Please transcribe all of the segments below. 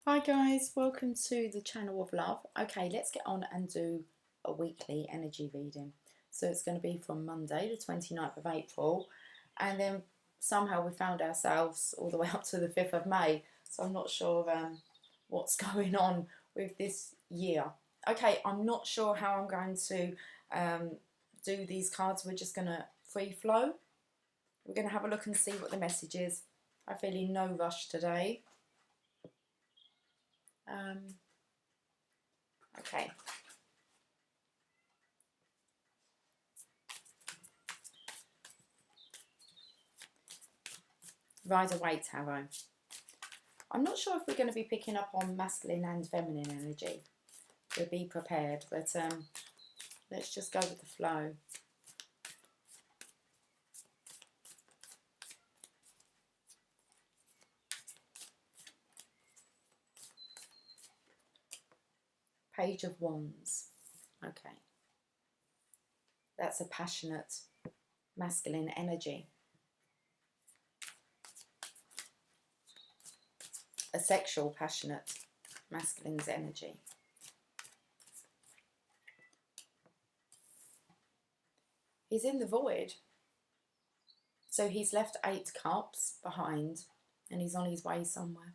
Hi guys, welcome to the channel of love. Okay, let's get on and do a weekly energy reading. So it's going to be from Monday, the 29th of April, and then somehow we found ourselves all the way up to the 5th of May. So I'm not sure what's going on with this year. Okay, I'm not sure how I'm going to do these cards. We're just going to free flow. We're going to have a look and see what the message is. I'm feeling no rush today. Okay. Rider-Waite Tarot. I'm not sure if we're going to be picking up on masculine and feminine energy. So be prepared, but let's just go with the flow. Page of Wands. Okay. That's a passionate masculine energy. A sexual, passionate masculine's energy. He's in the void. So he's left 8 cups behind and he's on his way somewhere.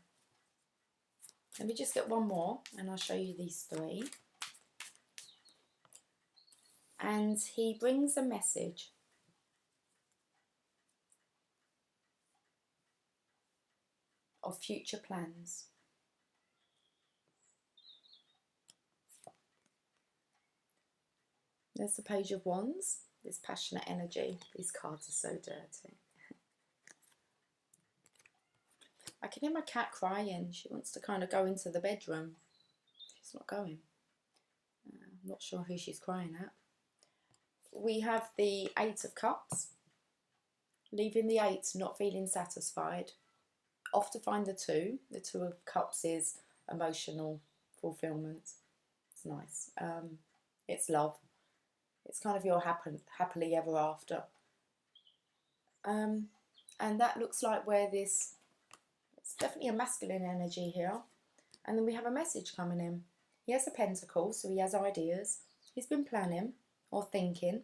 Let me just get one more and I'll show you these 3. And he brings a message. Of future plans. There's the Page of Wands, this passionate energy. These cards are so dirty. I can hear my cat crying. She wants to kind of go into the bedroom. She's not going. I'm not sure who she's crying at. We have the 8 of Cups. Leaving the 8, not feeling satisfied. Off to find the 2. The 2 of Cups is emotional fulfillment. It's nice. It's love. It's kind of your happily ever after. And that looks like where this, it's definitely a masculine energy here. And then we have a message coming in. He has a pentacle, so he has ideas. He's been planning or thinking.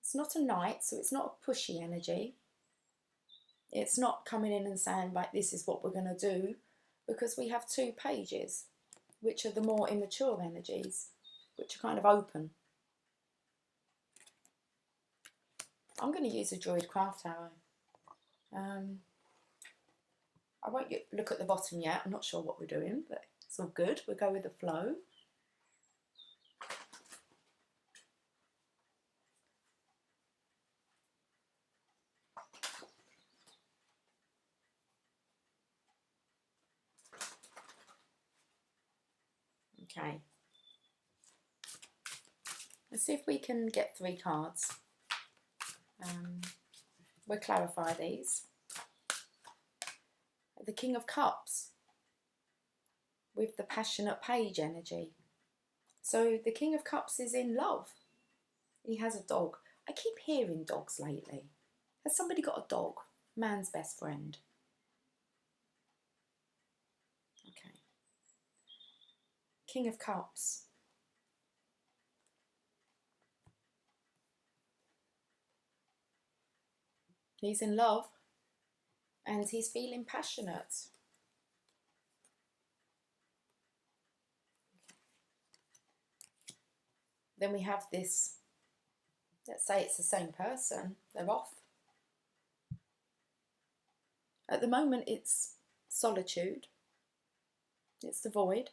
It's not a knight, so it's not a pushy energy. It's not coming in and saying, like, this is what we're going to do, because we have 2 pages, which are the more immature energies, which are kind of open. I'm going to use a Druid Craft Arrow. I won't look at the bottom yet. I'm not sure what we're doing, but it's all good. We'll go with the flow. Okay. Let's see if we can get 3 cards. We'll clarify these. The King of Cups with the passionate page energy. So the King of Cups is in love. He has a dog. I keep hearing dogs lately. Has somebody got a dog? Man's best friend. Okay. King of Cups. He's in love and he's feeling passionate. Then we have this, let's say it's the same person, they're off. At the moment it's solitude, it's the void,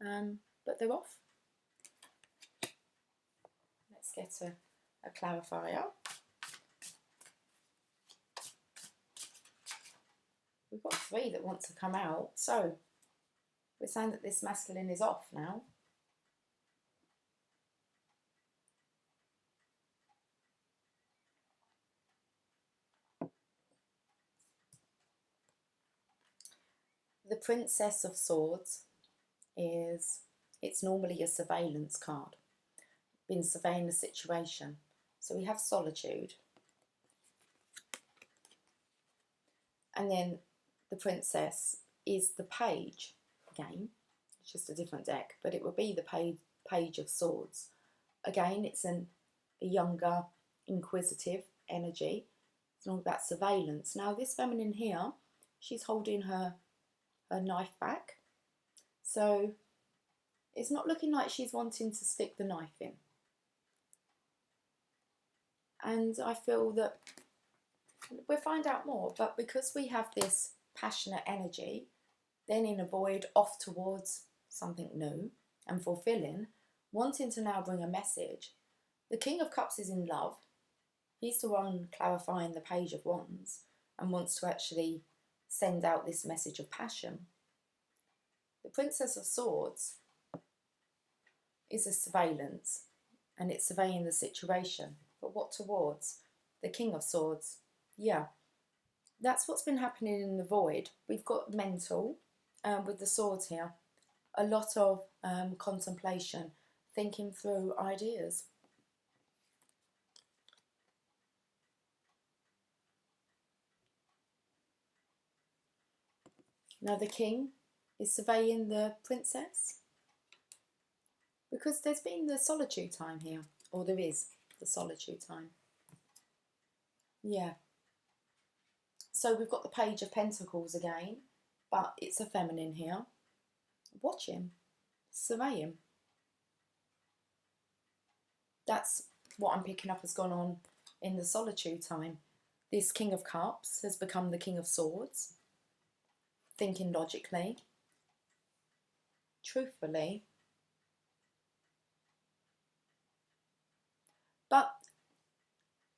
but they're off. Let's get a clarifier. We've got 3 that want to come out, so we're saying that this masculine is off now. The Princess of Swords it's normally a surveillance card. Been surveying the situation. So we have solitude. And then the princess is the page again. It's just a different deck, but it would be the page of swords. Again, it's a younger, inquisitive energy. It's all about surveillance. Now this feminine here, she's holding her knife back. So it's not looking like she's wanting to stick the knife in. And I feel that we'll find out more, but because we have this passionate energy, then in a void off towards something new and fulfilling, wanting to now bring a message. The King of Cups is in love. He's the one clarifying the Page of Wands and wants to actually send out this message of passion. The Princess of Swords is a surveillance, and it's surveying the situation. But what towards? The King of Swords. Yeah, that's what's been happening in the void. We've got mental with the swords here. A lot of contemplation, thinking through ideas. Now the king is surveying the princess because there's been the solitude time here, or there is the solitude time. Yeah. So we've got the Page of Pentacles again, but it's a feminine here. Watch him, survey him. That's what I'm picking up has gone on in the solitude time. This King of Cups has become the King of Swords, thinking logically, truthfully. But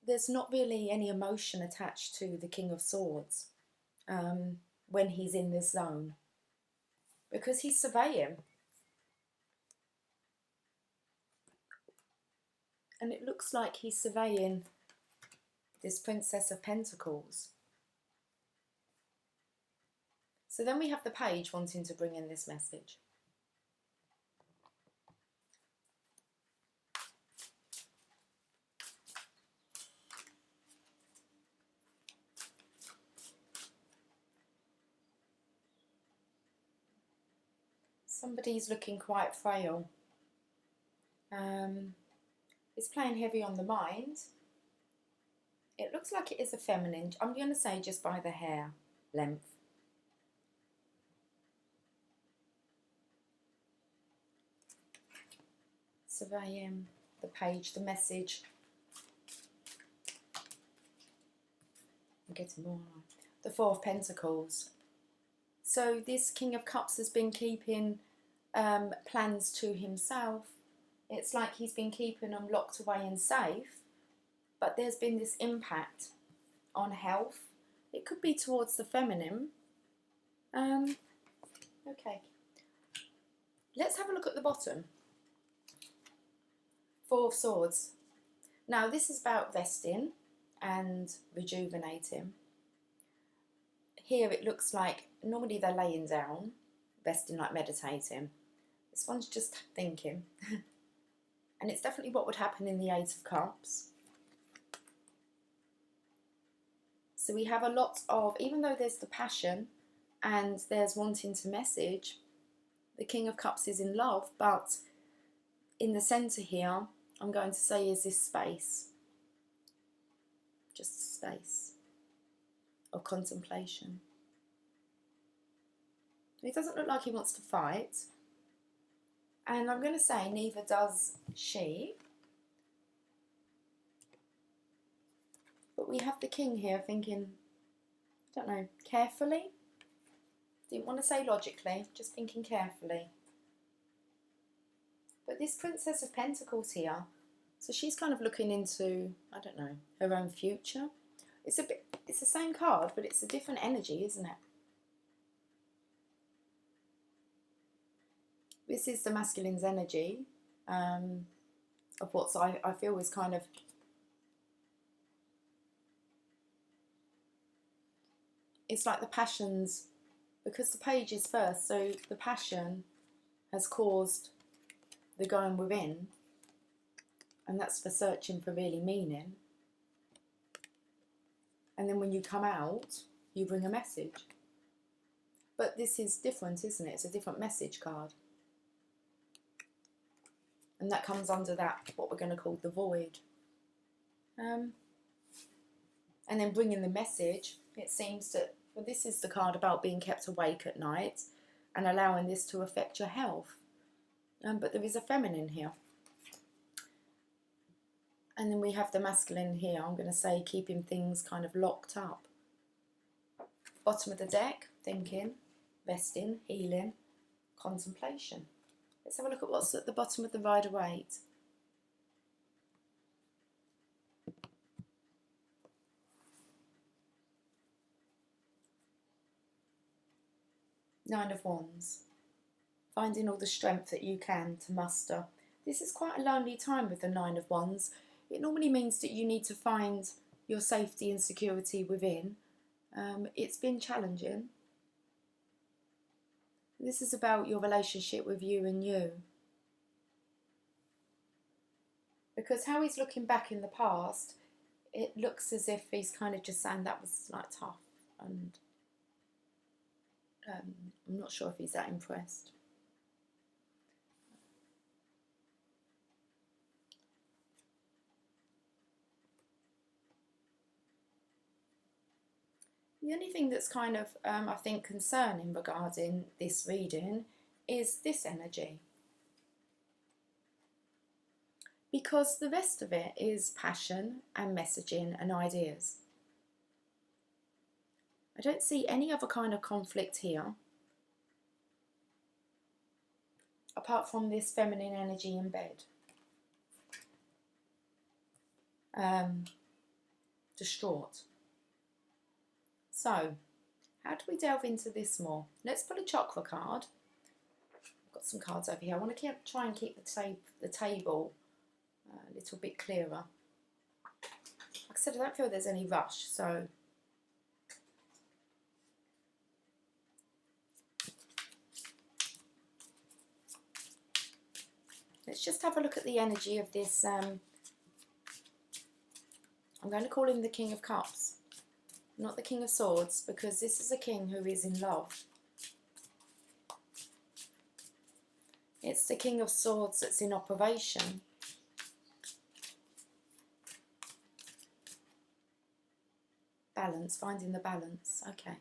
there's not really any emotion attached to the King of Swords when he's in this zone, because he's surveying. And it looks like he's surveying this Princess of Pentacles. So then we have the Page wanting to bring in this message. Somebody's looking quite frail. It's playing heavy on the mind. It looks like it is a feminine. I'm going to say just by the hair length. Surveying the page, the message. I'm getting more. The Four of Pentacles. So this King of Cups has been keeping plans to himself. It's like he's been keeping them locked away and safe. But there's been this impact on health. It could be towards the feminine. Okay. Let's have a look at the bottom. Four of Swords. Now this is about resting and rejuvenating. Here it looks like normally they're laying down, resting, like meditating. This one's just thinking. And it's definitely what would happen in the Eight of Cups. So we have a lot of, even though there's the passion and there's wanting to message, the King of Cups is in love, but in the centre here, I'm going to say is this space. Just a space of contemplation. It doesn't look like he wants to fight. And I'm going to say neither does she. But we have the king here thinking, I don't know, carefully. Didn't want to say logically, just thinking carefully. But this Princess of Pentacles here, so she's kind of looking into, I don't know, her own future. It's the same card, but it's a different energy, isn't it? This is the masculine's energy of what I feel is kind of it's like the passions, because the page is first, so the passion has caused the going within, and that's for searching for really meaning. And then when you come out, you bring a message. But this is different, isn't it? It's a different message card. And that comes under that, what we're going to call the void. And then bringing the message, it seems that, well, this is the card about being kept awake at night and allowing this to affect your health. But there is a feminine here. And then we have the masculine here. I'm going to say keeping things kind of locked up. Bottom of the deck, thinking, resting, healing, contemplation. Let's have a look at what's at the bottom of the Rider-Waite. Nine of Wands. Finding all the strength that you can to muster. This is quite a lonely time with the Nine of Wands. It normally means that you need to find your safety and security within. It's been challenging. This is about your relationship with you and you. Because how he's looking back in the past, it looks as if he's kind of just saying that was like tough, and I'm not sure if he's that impressed. The only thing that's kind of, I think, concerning regarding this reading is this energy. Because the rest of it is passion and messaging and ideas. I don't see any other kind of conflict here, apart from this feminine energy in bed. Distraught. So, how do we delve into this more? Let's pull a chakra card. I've got some cards over here. I want to try and keep the table a little bit clearer. Like I said, I don't feel there's any rush, so let's just have a look at the energy of this. I'm going to call him the King of Cups, not the King of Swords, because this is a king who is in love. It's the King of Swords that's in operation. Balance, finding the balance. Okay.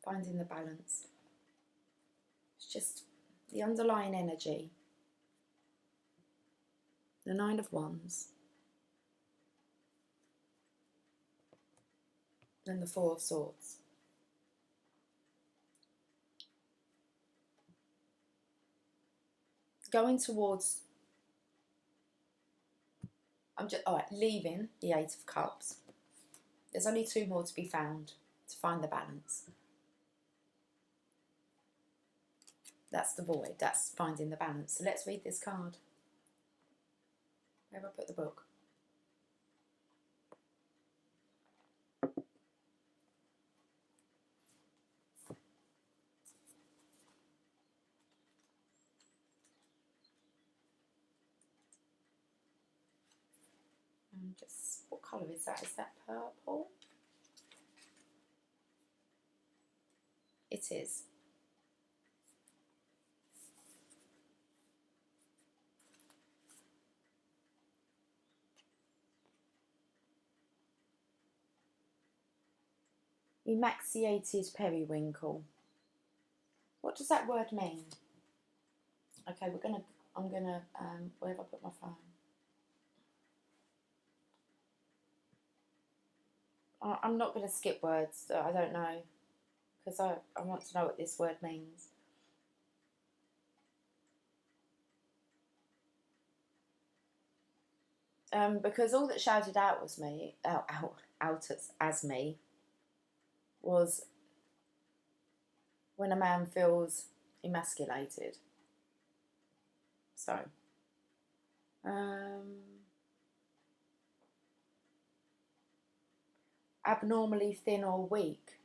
Finding the balance. It's just the underlying energy. The Nine of Wands. And the Four of Swords. Going towards, leaving the Eight of Cups. There's only two more to be found to find the balance. That's the void, that's finding the balance. So let's read this card. Where have I put the book? And just, what colour is that? Is that purple? It is. Emaciated periwinkle. What does that word mean? Okay, I'm gonna, where have I put my phone? I'm not going to skip words that I don't know, because I want to know what this word means. Because all that shouted out was me, out as me, was when a man feels emasculated. So, abnormally thin or weak,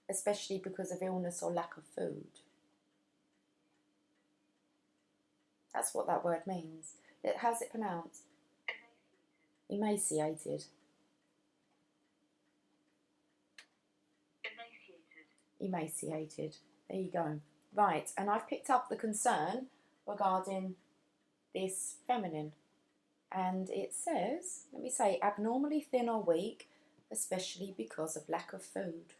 especially because of illness or lack of food. That's what that word means. How's it pronounced? Emaciated. Emaciated. There you go. Right, and I've picked up the concern regarding this feminine. And it says, let me say, abnormally thin or weak, especially because of lack of food.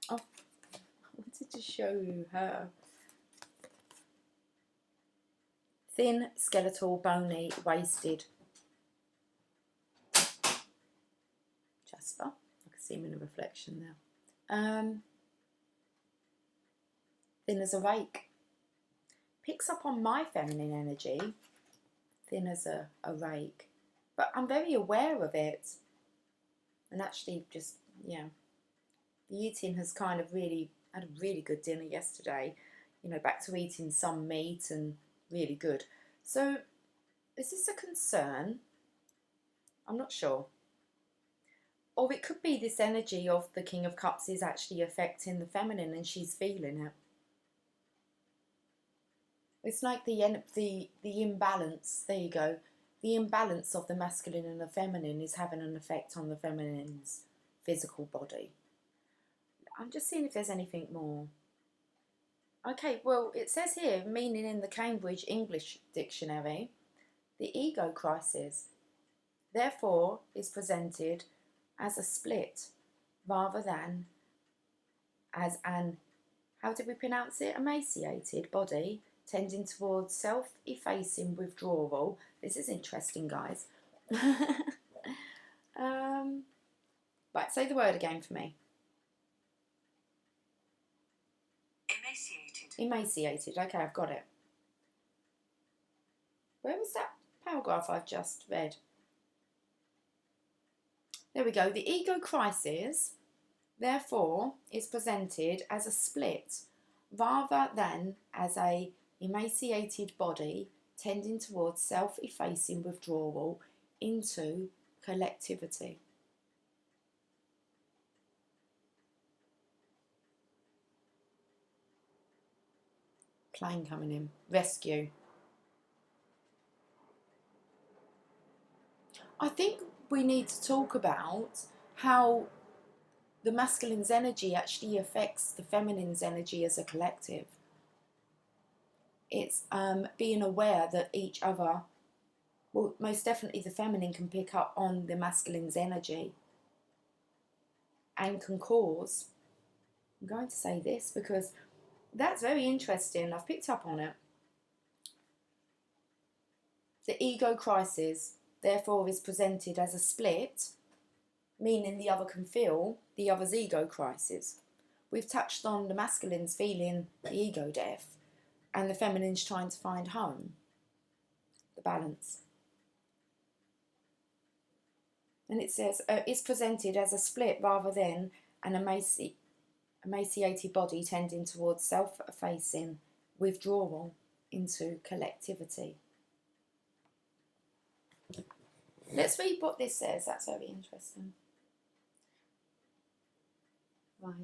Oh, I wanted to show you her. Thin, skeletal, bony, wasted. Jasper. I can see him in a reflection now. Thin as a rake. Picks up on my feminine energy. Thin as a rake. But I'm very aware of it. And actually just, yeah. The eating has kind of really, had a really good dinner yesterday. You know, back to eating some meat and really good. So, is this a concern? I'm not sure. Or it could be this energy of the King of Cups is actually affecting the feminine and she's feeling it. It's like the imbalance, there you go. The imbalance of the masculine and the feminine is having an effect on the feminine's physical body. I'm just seeing if there's anything more. Okay, well, it says here, meaning in the Cambridge English Dictionary, the ego crisis, therefore, is presented as a split rather than as an, how did we pronounce it, emaciated body tending towards self-effacing withdrawal. This is interesting, guys. Right, say the word again for me. Emaciated. Emaciated, okay, I've got it. Where was that paragraph I've just read? There we go. The ego crisis, therefore, is presented as a split rather than as a emaciated body tending towards self-effacing withdrawal into collectivity. Plane coming in. Rescue. I think we need to talk about how the masculine's energy actually affects the feminine's energy as a collective. It's being aware that each other, well, most definitely the feminine can pick up on the masculine's energy and can cause, I'm going to say this because that's very interesting, I've picked up on it. The ego crisis, therefore, is presented as a split, meaning the other can feel the other's ego crisis. We've touched on the masculine's feeling the ego death and the feminine's trying to find home, the balance. And it says, it's presented as a split rather than an emaciated body tending towards self-effacing withdrawal into collectivity. Let's read what this says, that's very interesting. Right.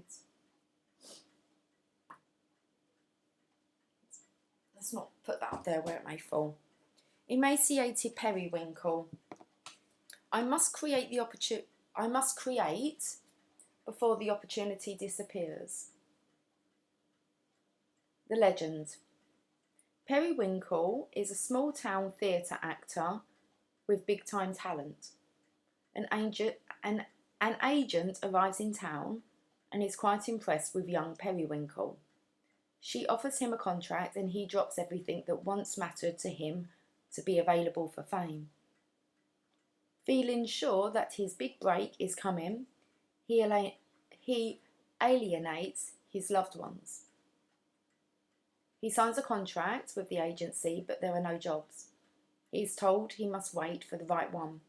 Let's not put that up there where it may fall. Emaciated periwinkle. I must create before the opportunity disappears. The legend. Periwinkle is a small town theatre actor with big time talent. An agent arrives in town and is quite impressed with young Periwinkle. She offers him a contract and he drops everything that once mattered to him to be available for fame. Feeling sure that his big break is coming, he alienates his loved ones. He signs a contract with the agency, but there are no jobs. He is told he must wait for the right one.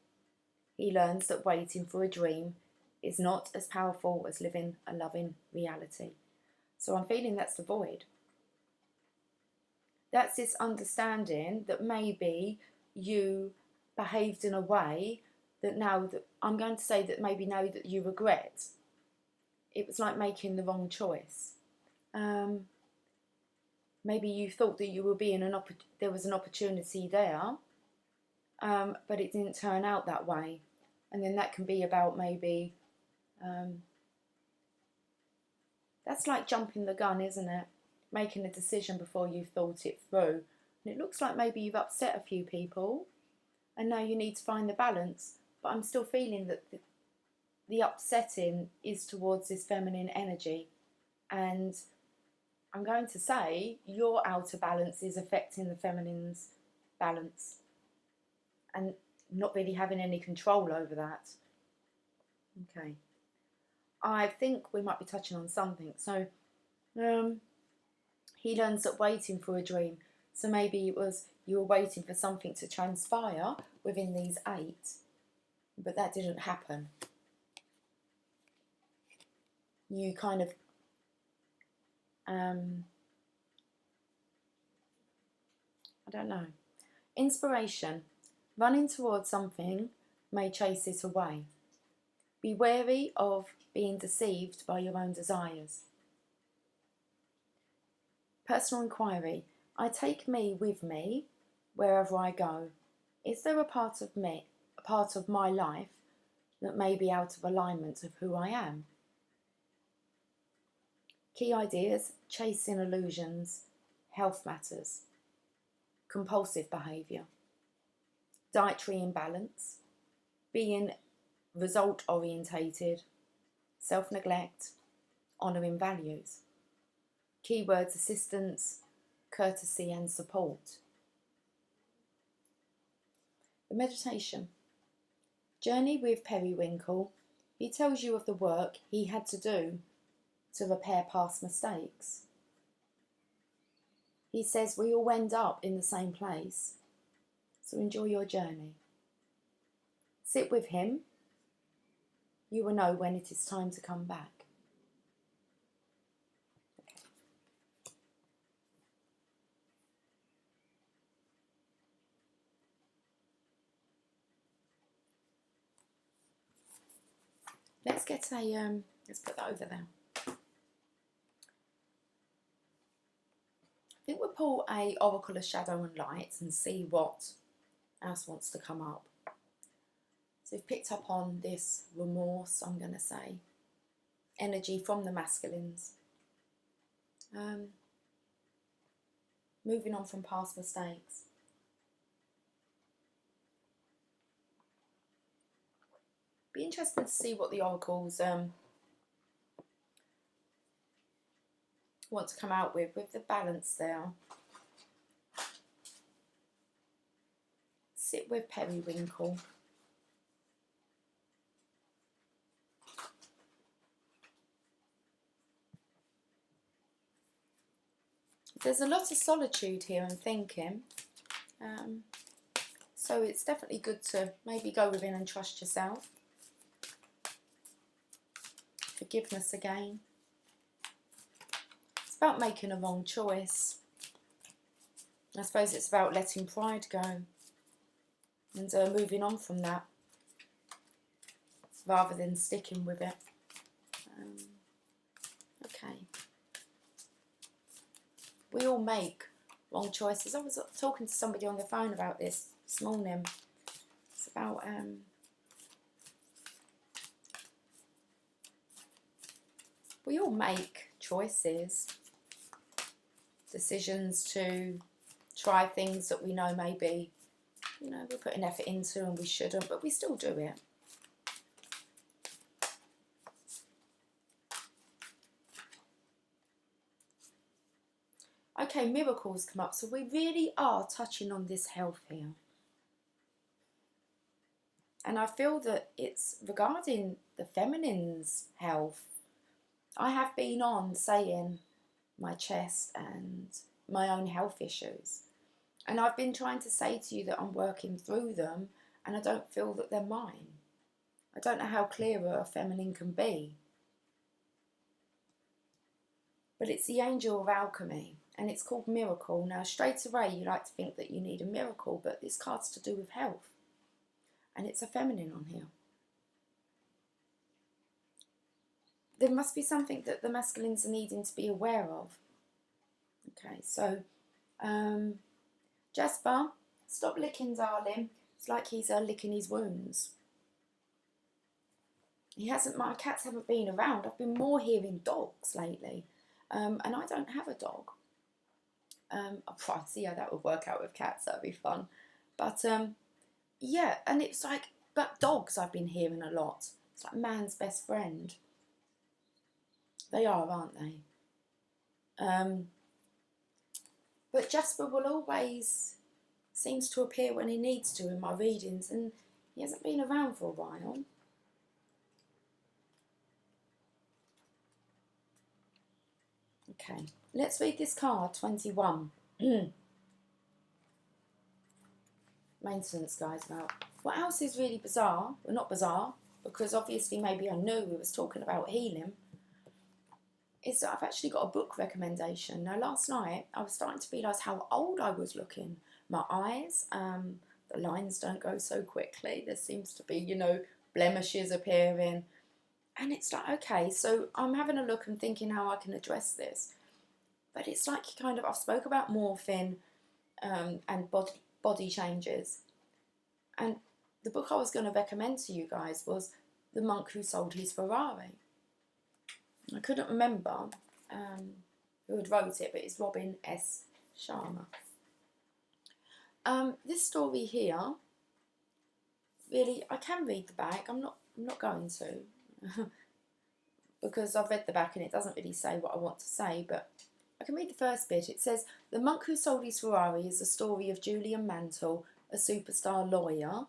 He learns that waiting for a dream is not as powerful as living a loving reality. So I'm feeling that's the void. That's this understanding that maybe you behaved in a way that now, that I'm going to say that maybe now that you regret. It was like making the wrong choice. Maybe you thought that you were being there was an opportunity there, but it didn't turn out that way. And then that can be about maybe, that's like jumping the gun, isn't it? Making a decision before you've thought it through. And it looks like maybe you've upset a few people, and now you need to find the balance. But I'm still feeling that the upsetting is towards this feminine energy. And I'm going to say your outer balance is affecting the feminine's balance and not really having any control over that. Okay. I think we might be touching on something. So he learns that waiting for a dream. So maybe it was you were waiting for something to transpire within these 8, but that didn't happen. You kind of I don't know. Inspiration. Running towards something may chase it away. Be wary of being deceived by your own desires. Personal inquiry. I take me with me wherever I go. Is there a part of me, a part of my life that may be out of alignment of who I am? Key ideas: chasing illusions, health matters, compulsive behaviour, dietary imbalance, being result orientated, self-neglect, honouring values. Keywords: assistance, courtesy and support. The meditation. Journey with Periwinkle. He tells you of the work he had to do to repair past mistakes. He says we all end up in the same place, so enjoy your journey. Sit with him. You will know when it is time to come back. Okay. Let's get a, let's put that over there. I think we'll pull a Oracle of Shadow and Light and see what else wants to come up. So we've picked up on this remorse, I'm going to say, energy from the masculines. Moving on from past mistakes. Be interesting to see what the oracles want to come out with the balance there. Sit with Periwinkle. There's a lot of solitude here and thinking. So it's definitely good to maybe go within and trust yourself. Forgiveness again. It's about making a wrong choice. I suppose it's about letting pride go and moving on from that rather than sticking with it. Okay. We all make wrong choices. I was talking to somebody on the phone about this morning. It's about we all make choices, decisions to try things that we know maybe, you know, we're putting effort into and we shouldn't, but we still do it. Okay, miracles come up. So we really are touching on this health here. And I feel that it's regarding the feminine's health. I have been on saying my chest and my own health issues. And I've been trying to say to you that I'm working through them and I don't feel that they're mine. I don't know how clearer a feminine can be. But it's the angel of alchemy and it's called miracle. Now straight away you like to think that you need a miracle, but this card's to do with health. And it's a feminine on here. There must be something that the masculines are needing to be aware of. Okay, so Jasper, stop licking, darling. It's like he's licking his wounds. My cats haven't been around. I've been more hearing dogs lately. And I don't have a dog. I'll try to see how that would work out with cats. That'd be fun. But yeah, and it's like, but dogs I've been hearing a lot. It's like man's best friend. They are, aren't they? But Jasper will always seems to appear when he needs to in my readings, and he hasn't been around for a while. Okay, let's read this card, 21. Maintenance, guys. Now, what else is really bizarre? Well, not bizarre, because obviously maybe I knew we was talking about healing, is that I've actually got a book recommendation. Now, last night, I was starting to realise how old I was looking. My eyes, the lines don't go so quickly. There seems to be, you know, blemishes appearing. And it's like, okay, so I'm having a look and thinking how I can address this. But it's like I've spoke about morphine and body changes. And the book I was going to recommend to you guys was The Monk Who Sold His Ferrari. I couldn't remember who had wrote it, but it's Robin S. Sharma. This story here, really, I can read the back. I'm not going to, because I've read the back and it doesn't really say what I want to say, but I can read the first bit. It says, The Monk Who Sold His Ferrari is the story of Julian Mantle, a superstar lawyer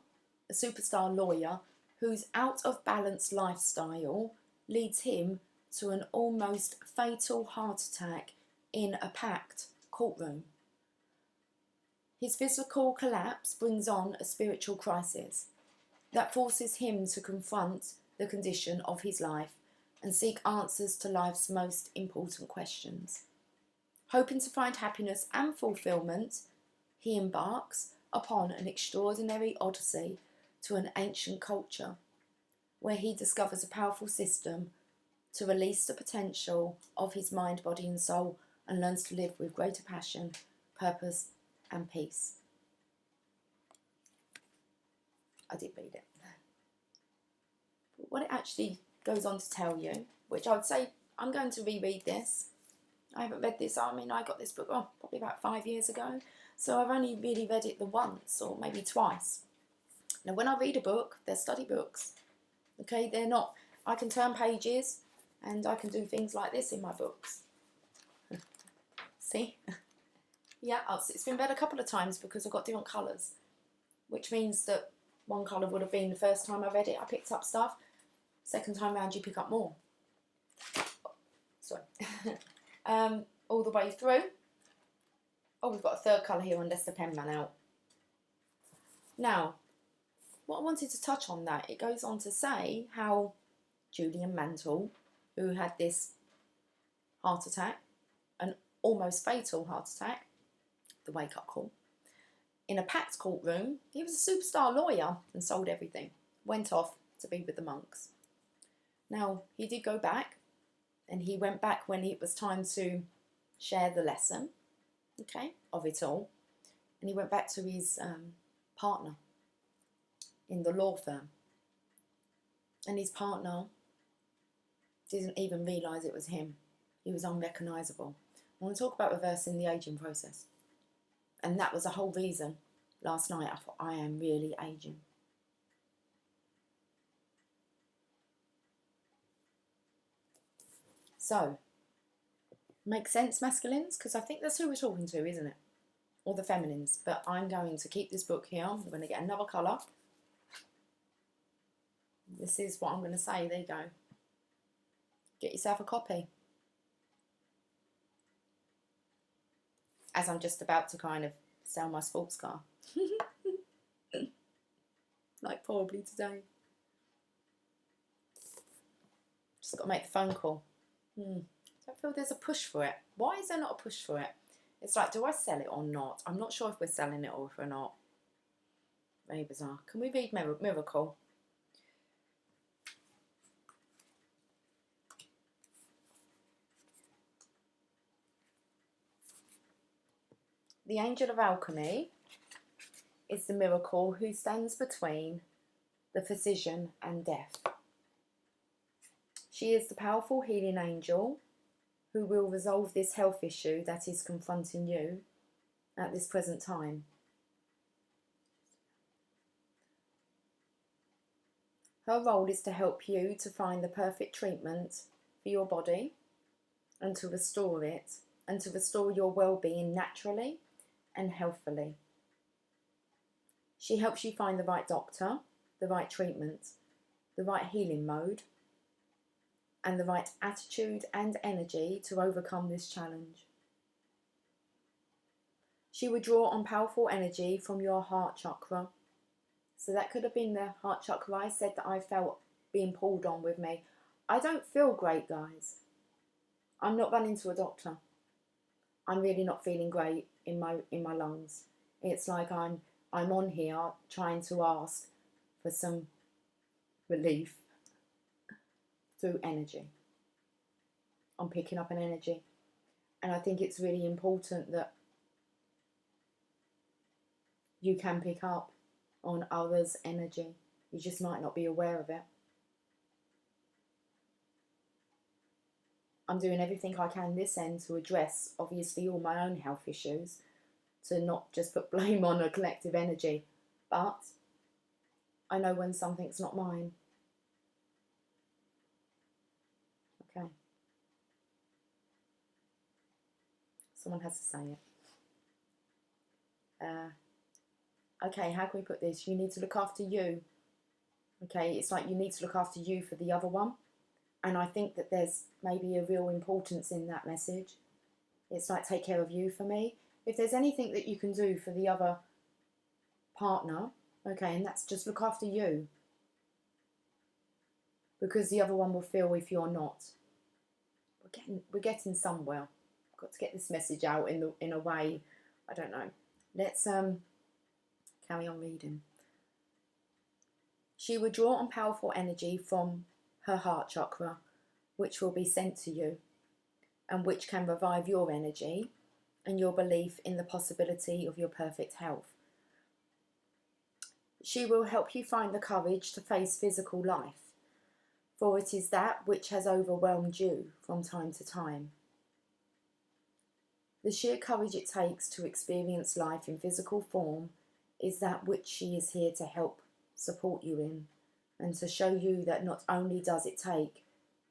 whose out-of-balance lifestyle leads him to an almost fatal heart attack in a packed courtroom. His physical collapse brings on a spiritual crisis that forces him to confront the condition of his life and seek answers to life's most important questions. Hoping to find happiness and fulfillment, he embarks upon an extraordinary odyssey to an ancient culture, where he discovers a powerful system to release the potential of his mind, body and soul, and learns to live with greater passion, purpose and peace. I did read it. But what it actually goes on to tell you, which I would say I'm going to reread this. I haven't read this, I got this book probably about 5 years ago, so I've only really read it the once or maybe twice. Now when I read a book, they're study books, okay, they're not, I can turn pages and I can do things like this in my books. See? Yeah, it's been read a couple of times because I've got different colours, which means that one colour would have been the first time I read it, I picked up stuff. Second time round, you pick up more. Sorry. All the way through. Oh, we've got a third colour here unless the pen ran out. Now, what I wanted to touch on that, it goes on to say how Julian Mantle, who had this heart attack, an almost fatal heart attack, the wake-up call, in a packed courtroom. He was a superstar lawyer and sold everything. Went off to be with the monks. Now, he did go back, and he went back when it was time to share the lesson, okay, of it all. And he went back to his partner in the law firm. And his partner didn't even realise it was him. He was unrecognisable. I want to talk about reversing the ageing process. And that was the whole reason last night I thought, I am really ageing. So, makes sense, masculines? Because I think that's who we're talking to, isn't it? Or the feminines. But I'm going to keep this book here. I'm going to get another colour. This is what I'm going to say. There you go. Get yourself a copy. As I'm just about to kind of sell my sports car. Like probably today. Just got to make the phone call. I don't feel there's a push for it. Why is there not a push for it? It's like, do I sell it or not? I'm not sure if we're selling it or if we're not. Very bizarre. Can we read Miracle? the angel of alchemy is the miracle who stands between the physician and death. She is the powerful healing angel who will resolve this health issue that is confronting you at this present time. Her role is to help you to find the perfect treatment for your body and to restore it and to restore your well-being naturally and healthfully. She helps you find the right doctor, the right treatment, the right healing mode, and the right attitude and energy to overcome this challenge. She will draw on powerful energy from your heart chakra. So that could have been the heart chakra I said that I felt being pulled on with me. I don't feel great, guys. I'm not running to a doctor. I'm really not feeling great in my lungs. It's like I'm on here trying to ask for some relief through energy. I'm picking up an energy. And I think it's really important that you can pick up on others' energy. You just might not be aware of it. I'm doing everything I can this end to address, obviously, all my own health issues, to not just put blame on a collective energy. But I know when something's not mine. Okay. Someone has to say it. Okay, how can we put this? You need to look after you. Okay, it's like you need to look after you for the other one. And I think that there's maybe a real importance in that message. It's like, take care of you for me. If there's anything that you can do for the other partner, okay, and that's just look after you. Because the other one will feel if you're not. We're getting somewhere. I've got to get this message out in a way, I don't know. Let's carry on reading. She will draw on powerful energy from her heart chakra, which will be sent to you, and which can revive your energy and your belief in the possibility of your perfect health. She will help you find the courage to face physical life, for it is that which has overwhelmed you from time to time. The sheer courage it takes to experience life in physical form is that which she is here to help support you in, and to show you that not only does it take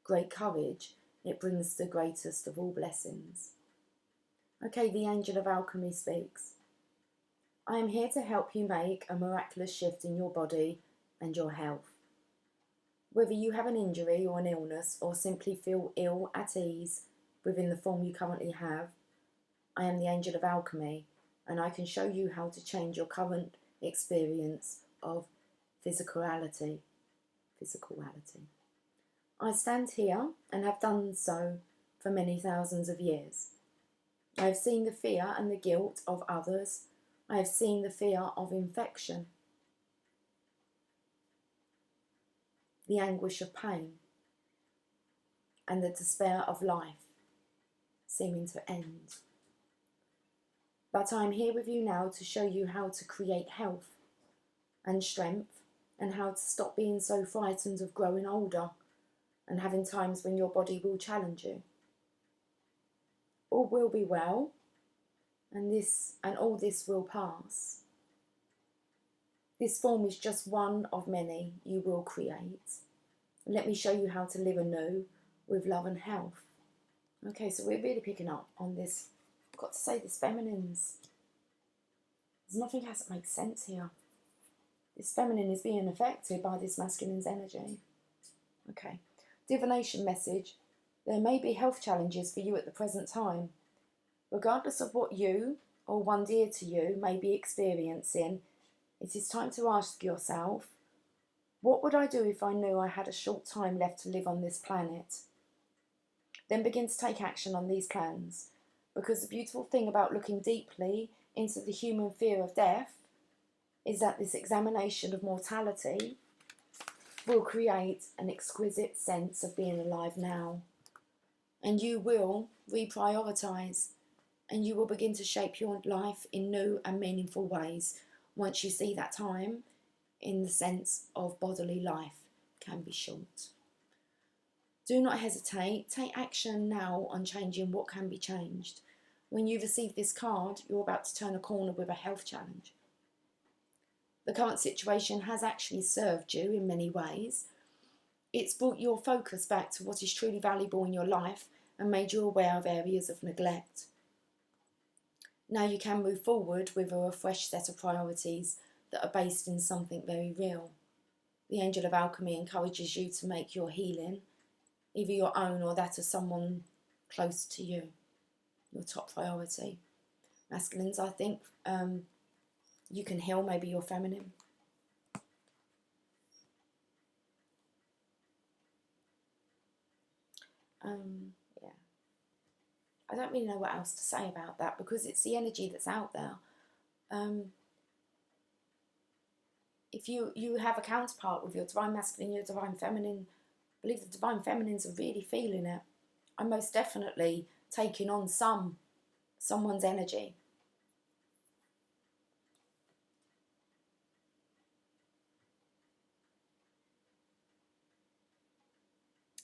great courage, it brings the greatest of all blessings. Okay, the angel of alchemy speaks. I am here to help you make a miraculous shift in your body and your health. Whether you have an injury or an illness, or simply feel ill at ease within the form you currently have, I am the angel of alchemy, and I can show you how to change your current experience of physicality. I stand here and have done so for many thousands of years. I have seen the fear and the guilt of others. I have seen the fear of infection, the anguish of pain, and the despair of life seeming to end. But I am here with you now to show you how to create health and strength, and how to stop being so frightened of growing older and having times when your body will challenge you. All will be well, and all this will pass. This form is just one of many you will create. Let me show you how to live anew with love and health. Okay, so we're really picking up on this. I've got to say, this feminine's, there's nothing has to make sense here. This feminine is being affected by this masculine's energy. Okay. Divination message. There may be health challenges for you at the present time. Regardless of what you, or one dear to you, may be experiencing, it is time to ask yourself, what would I do if I knew I had a short time left to live on this planet? Then begin to take action on these plans. Because the beautiful thing about looking deeply into the human fear of death is that this examination of mortality will create an exquisite sense of being alive now. And you will reprioritise and you will begin to shape your life in new and meaningful ways once you see that time in the sense of bodily life can be short. Do not hesitate. Take action now on changing what can be changed. When you receive this card, you're about to turn a corner with a health challenge. The current situation has actually served you in many ways. It's brought your focus back to what is truly valuable in your life and made you aware of areas of neglect. Now you can move forward with a refreshed set of priorities that are based in something very real. The Angel of Alchemy encourages you to make your healing, either your own or that of someone close to you, your top priority. Masculines, I think you can heal maybe your feminine. Yeah. I don't really know what else to say about that because it's the energy that's out there. If you have a counterpart with your divine masculine, your divine feminine, I believe the divine feminines are really feeling it. I'm most definitely taking on someone's energy.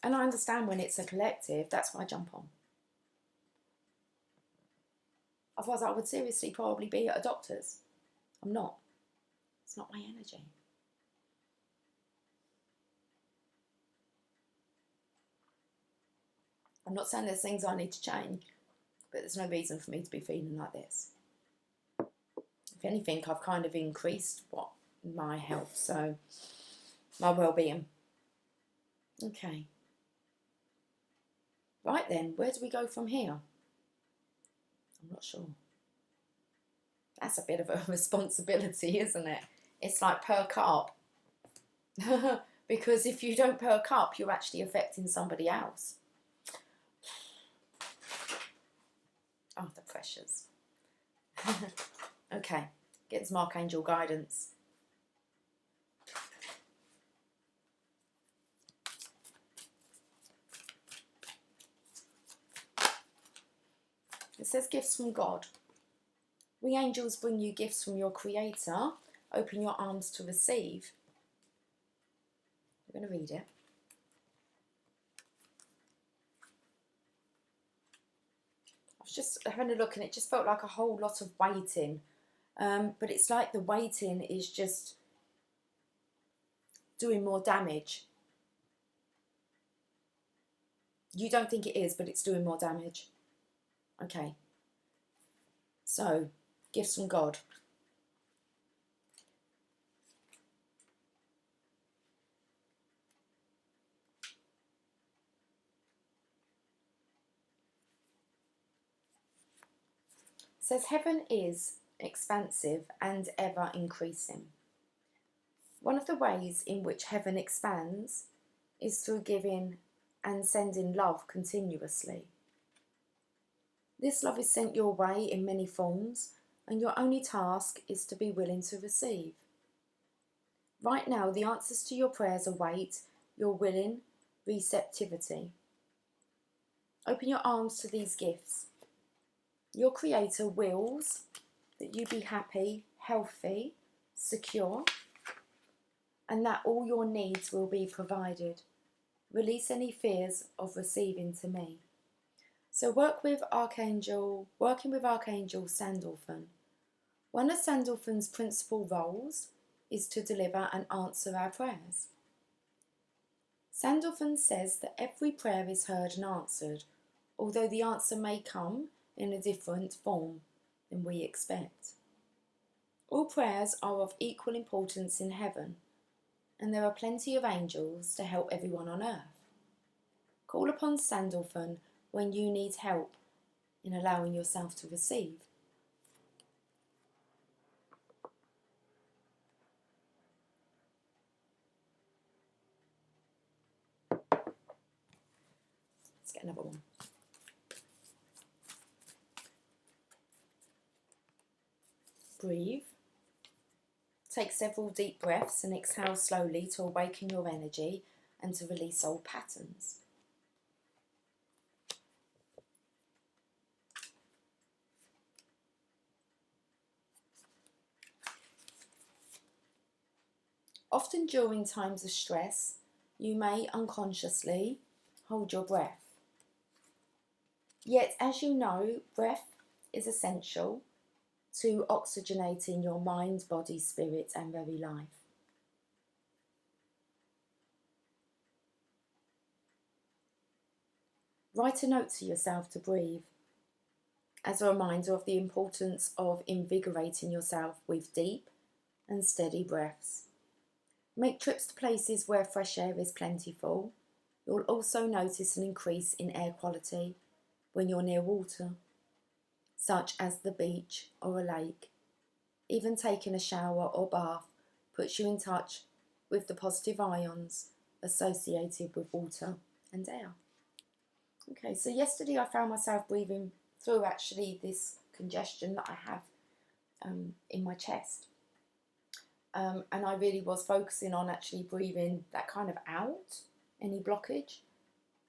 And I understand when it's a collective, that's why I jump on. Otherwise I would seriously probably be at a doctor's. I'm not. It's not my energy. I'm not saying there's things I need to change, but there's no reason for me to be feeling like this. If anything, I've kind of increased my health, so my well-being. Okay. Right then, where do we go from here? I'm not sure. That's a bit of a responsibility, isn't it? It's like perk up. Because if you don't perk up, you're actually affecting somebody else. Oh, the pressures. Okay, get some Archangel guidance. It says gifts from God. We angels bring you gifts from your Creator. Open your arms to receive. I'm going to read it. I was just having a look and it just felt like a whole lot of waiting. But it's like the waiting is just doing more damage. You don't think it is, but it's doing more damage. Okay. So, gifts from God. It says heaven is expansive and ever increasing. One of the ways in which heaven expands is through giving and sending love continuously. This love is sent your way in many forms, and your only task is to be willing to receive. Right now, the answers to your prayers await your willing receptivity. Open your arms to these gifts. Your Creator wills that you be happy, healthy, secure, and that all your needs will be provided. Release any fears of receiving to me. So working with Archangel Sandalphon. One of Sandalphon's principal roles is to deliver and answer our prayers. Sandalphon says that every prayer is heard and answered, although the answer may come in a different form than we expect. All prayers are of equal importance in heaven, and there are plenty of angels to help everyone on earth. Call upon Sandalphon when you need help in allowing yourself to receive. Let's get another one. Breathe. Take several deep breaths and exhale slowly to awaken your energy and to release old patterns. Often during times of stress, you may unconsciously hold your breath. Yet, as you know, breath is essential to oxygenating your mind, body, spirit, and very life. Write a note to yourself to breathe as a reminder of the importance of invigorating yourself with deep and steady breaths. Make trips to places where fresh air is plentiful. You'll also notice an increase in air quality when you're near water, such as the beach or a lake. Even taking a shower or bath puts you in touch with the positive ions associated with water and air. Okay, so yesterday I found myself breathing through actually this congestion that I have in my chest. And I really was focusing on actually breathing that kind of out, any blockage.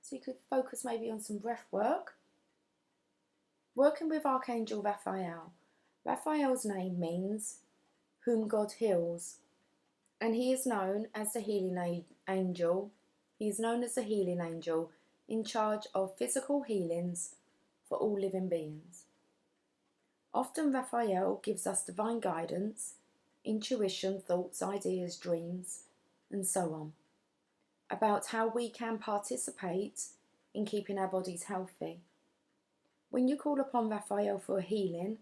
So you could focus maybe on some breath work. Working with Archangel Raphael. Raphael's name means whom God heals. And he is known as the healing angel. He is known as the healing angel in charge of physical healings for all living beings. Often Raphael gives us divine guidance, intuition, thoughts, ideas, dreams, and so on, about how we can participate in keeping our bodies healthy. When you call upon Raphael for a healing,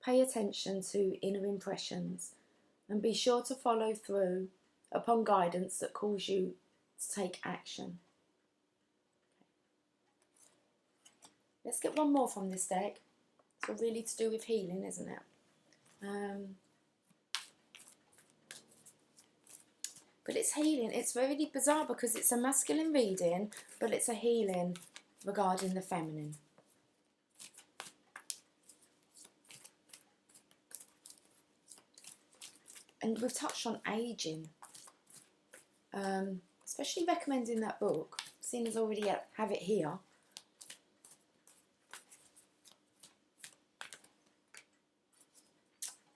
pay attention to inner impressions and be sure to follow through upon guidance that calls you to take action. Let's get one more from this deck. It's all really to do with healing, isn't it? But it's healing. It's really bizarre because it's a masculine reading, but it's a healing regarding the feminine. And we've touched on aging. Especially recommending that book, seeing as I already have it here.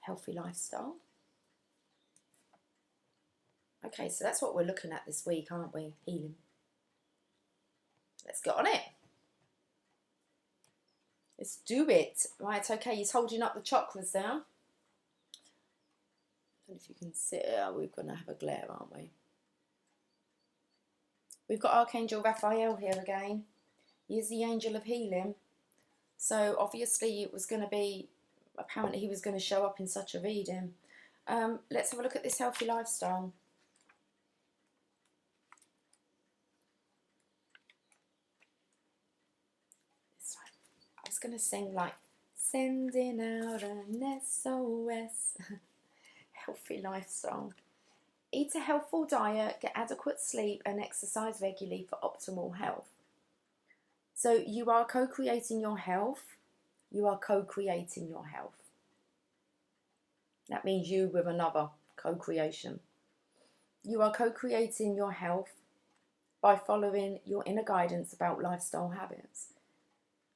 Healthy lifestyle. Okay, so that's what we're looking at this week, aren't we? Healing. Let's get on it. Let's do it. Right, okay, he's holding up the chakras there. I don't know if you can see it. We're going to have a glare, aren't we? We've got Archangel Raphael here again. He is the angel of healing. So obviously it was going to be, apparently he was going to show up in such a reading. Let's have a look at this healthy lifestyle. I was going to sing like, sending out an SOS. Healthy lifestyle. Eat a healthful diet, get adequate sleep and exercise regularly for optimal health. So you are co-creating your health. You are co-creating your health. That means you with another co-creation. You are co-creating your health by following your inner guidance about lifestyle habits.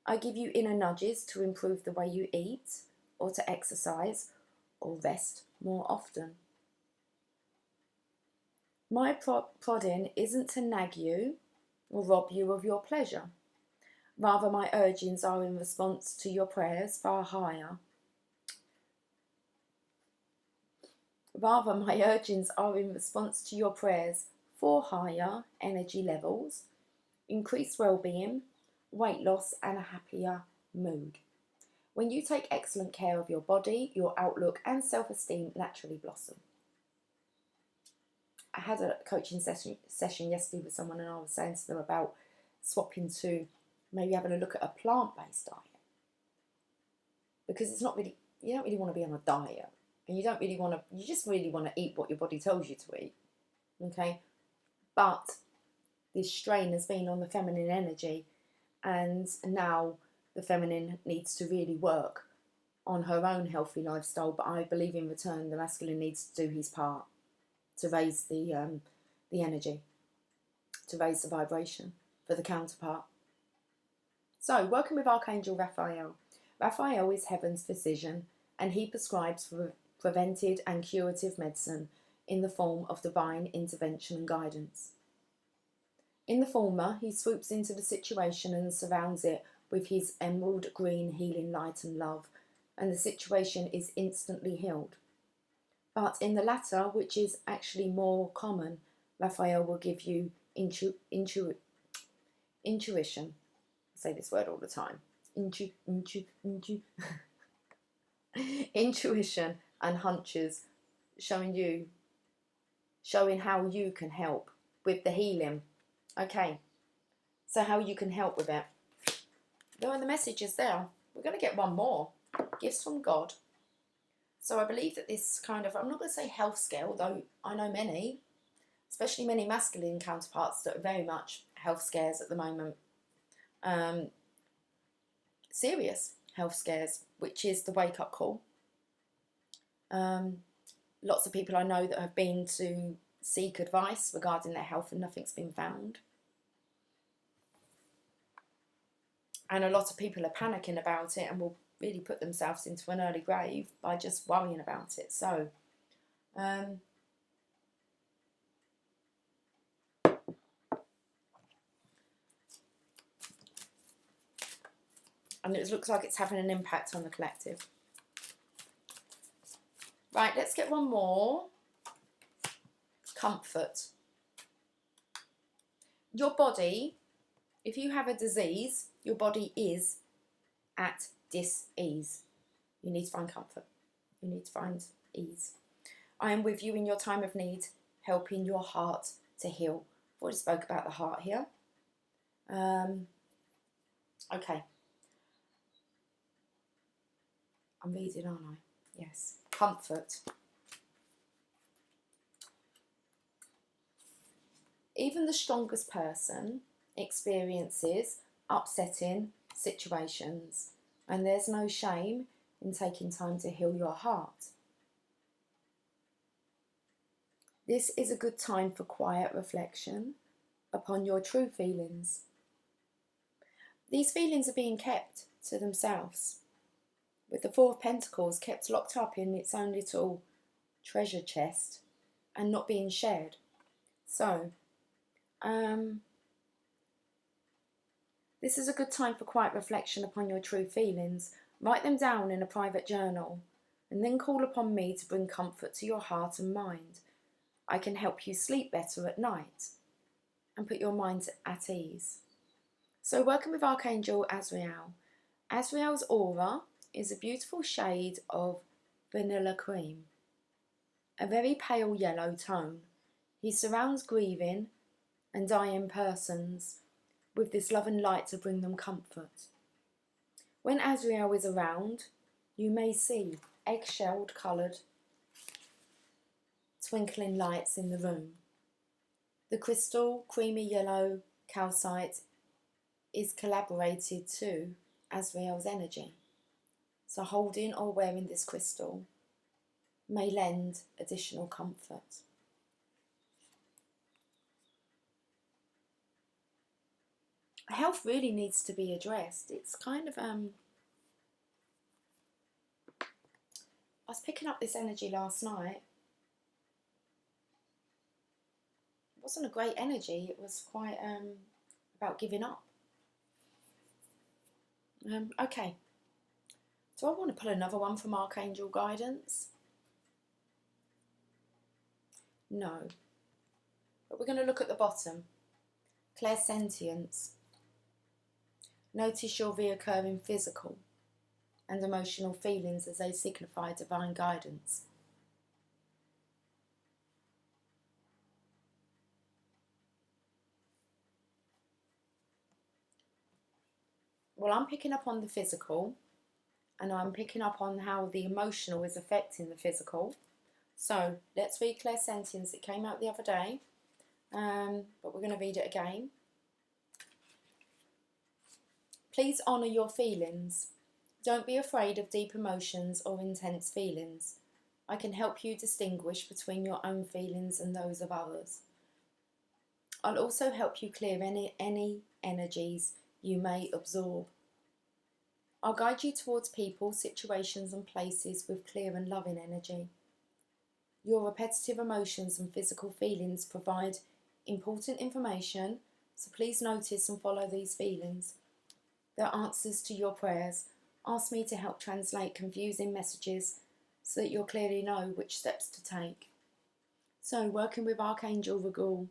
I give you inner nudges to improve the way you eat or to exercise or rest more often. My prodding isn't to nag you or rob you of your pleasure. Rather, my urgings are in response to your prayers far higher. Rather, my urgings are in response to your prayers for higher energy levels, increased well-being, weight loss, and a happier mood. When you take excellent care of your body, your outlook and self-esteem naturally blossom. I had a coaching session yesterday with someone and I was saying to them about swapping to maybe having a look at a plant-based diet. Because it's not really, you don't really want to be on a diet. And you don't really want to, you just really want to eat what your body tells you to eat. Okay? But this strain has been on the feminine energy and now the feminine needs to really work on her own healthy lifestyle, but I believe in return the masculine needs to do his part to raise the energy, to raise the vibration for the counterpart. So, working with Archangel Raphael. Raphael is heaven's physician and he prescribes for preventive and curative medicine in the form of divine intervention and guidance. In the former, he swoops into the situation and surrounds it with his emerald green healing light and love, and the situation is instantly healed. But in the latter, which is actually more common, Raphael will give you intuition. I say this word all the time. Intuition and hunches, showing how you can help with the healing. Okay, so how you can help with it. There are the messages there. We're going to get one more. Gifts from God. So I believe that this kind of, I'm not going to say health scale, though I know many, especially many masculine counterparts that are very much health scares at the moment. Serious health scares, which is the wake-up call. Lots of people I know that have been to seek advice regarding their health and nothing's been found. And a lot of people are panicking about it and will really put themselves into an early grave by just worrying about it. So, and it looks like it's having an impact on the collective. Right, let's get one more. Comfort. Your body, if you have a disease, your body is at dis-ease. You need to find comfort. You need to find ease. I am with you in your time of need, helping your heart to heal. I've already spoke about the heart here. Okay. I'm reading, aren't I? Yes. Comfort. Even the strongest person experiences upsetting situations, and there's no shame in taking time to heal your heart. This is a good time for quiet reflection upon your true feelings. These feelings are being kept to themselves, with the Four of Pentacles kept locked up in its own little treasure chest and not being shared. So, this is a good time for quiet reflection upon your true feelings. Write them down in a private journal and then call upon me to bring comfort to your heart and mind. I can help you sleep better at night and put your mind at ease. So working with Archangel Azrael. Azrael's aura is a beautiful shade of vanilla cream, a very pale yellow tone. He surrounds grieving and dying persons with this love and light to bring them comfort. When Azrael is around, you may see egg-shelled coloured twinkling lights in the room. The crystal creamy yellow calcite is collaborated to Azrael's energy. So holding or wearing this crystal may lend additional comfort. Health really needs to be addressed. It's kind of, I was picking up this energy last night. It wasn't a great energy. It was quite about giving up. Okay. Do I want to pull another one from Archangel Guidance? No. But we're going to look at the bottom. Clairsentience. Notice your reoccurring physical and emotional feelings as they signify divine guidance. Well, I'm picking up on the physical, and I'm picking up on how the emotional is affecting the physical. So let's read Clairsentience. It came out the other day, but we're going to read it again. Please honour your feelings. Don't be afraid of deep emotions or intense feelings. I can help you distinguish between your own feelings and those of others. I'll also help you clear any energies you may absorb. I'll guide you towards people, situations and places with clear and loving energy. Your repetitive emotions and physical feelings provide important information, so please notice and follow these feelings. They're answers to your prayers. Ask me to help translate confusing messages so that you'll clearly know which steps to take. So, working with Archangel Raguel,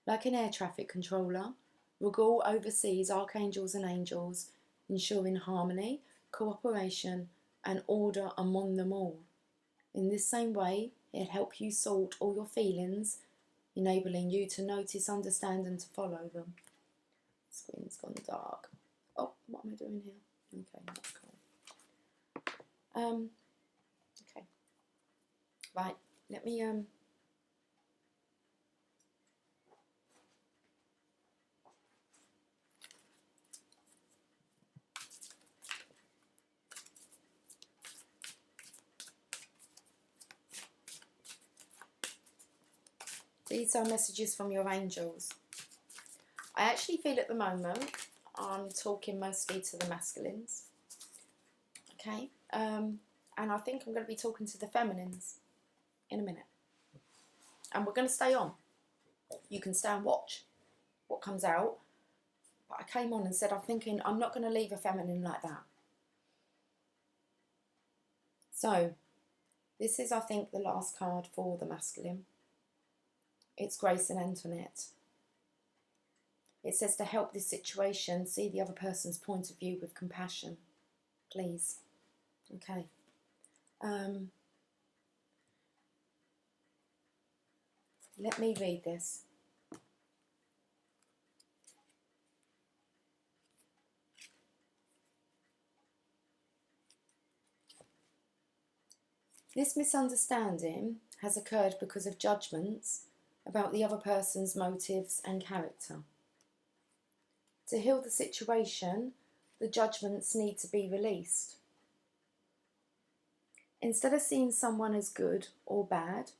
like an air traffic controller, Raguel oversees archangels and angels, ensuring harmony, cooperation, and order among them all. In this same way, he'll help you sort all your feelings, enabling you to notice, understand, and to follow them. Screen's gone dark. Oh, what am I doing here? Okay, that's cool. Okay. Right, let me these are messages from your angels. I actually feel at the moment I'm talking mostly to the masculines. Okay? And I think I'm going to be talking to the feminines in a minute. And we're going to stay on. You can stay and watch what comes out. But I came on and said, I'm thinking I'm not going to leave a feminine like that. So, this is, I think, the last card for the masculine. It's Grace and Antoinette. It says to help this situation, see the other person's point of view with compassion. Please. Okay. Let me read this. This misunderstanding has occurred because of judgments about the other person's motives and character. To heal the situation, the judgments need to be released. Instead of seeing someone as good or bad,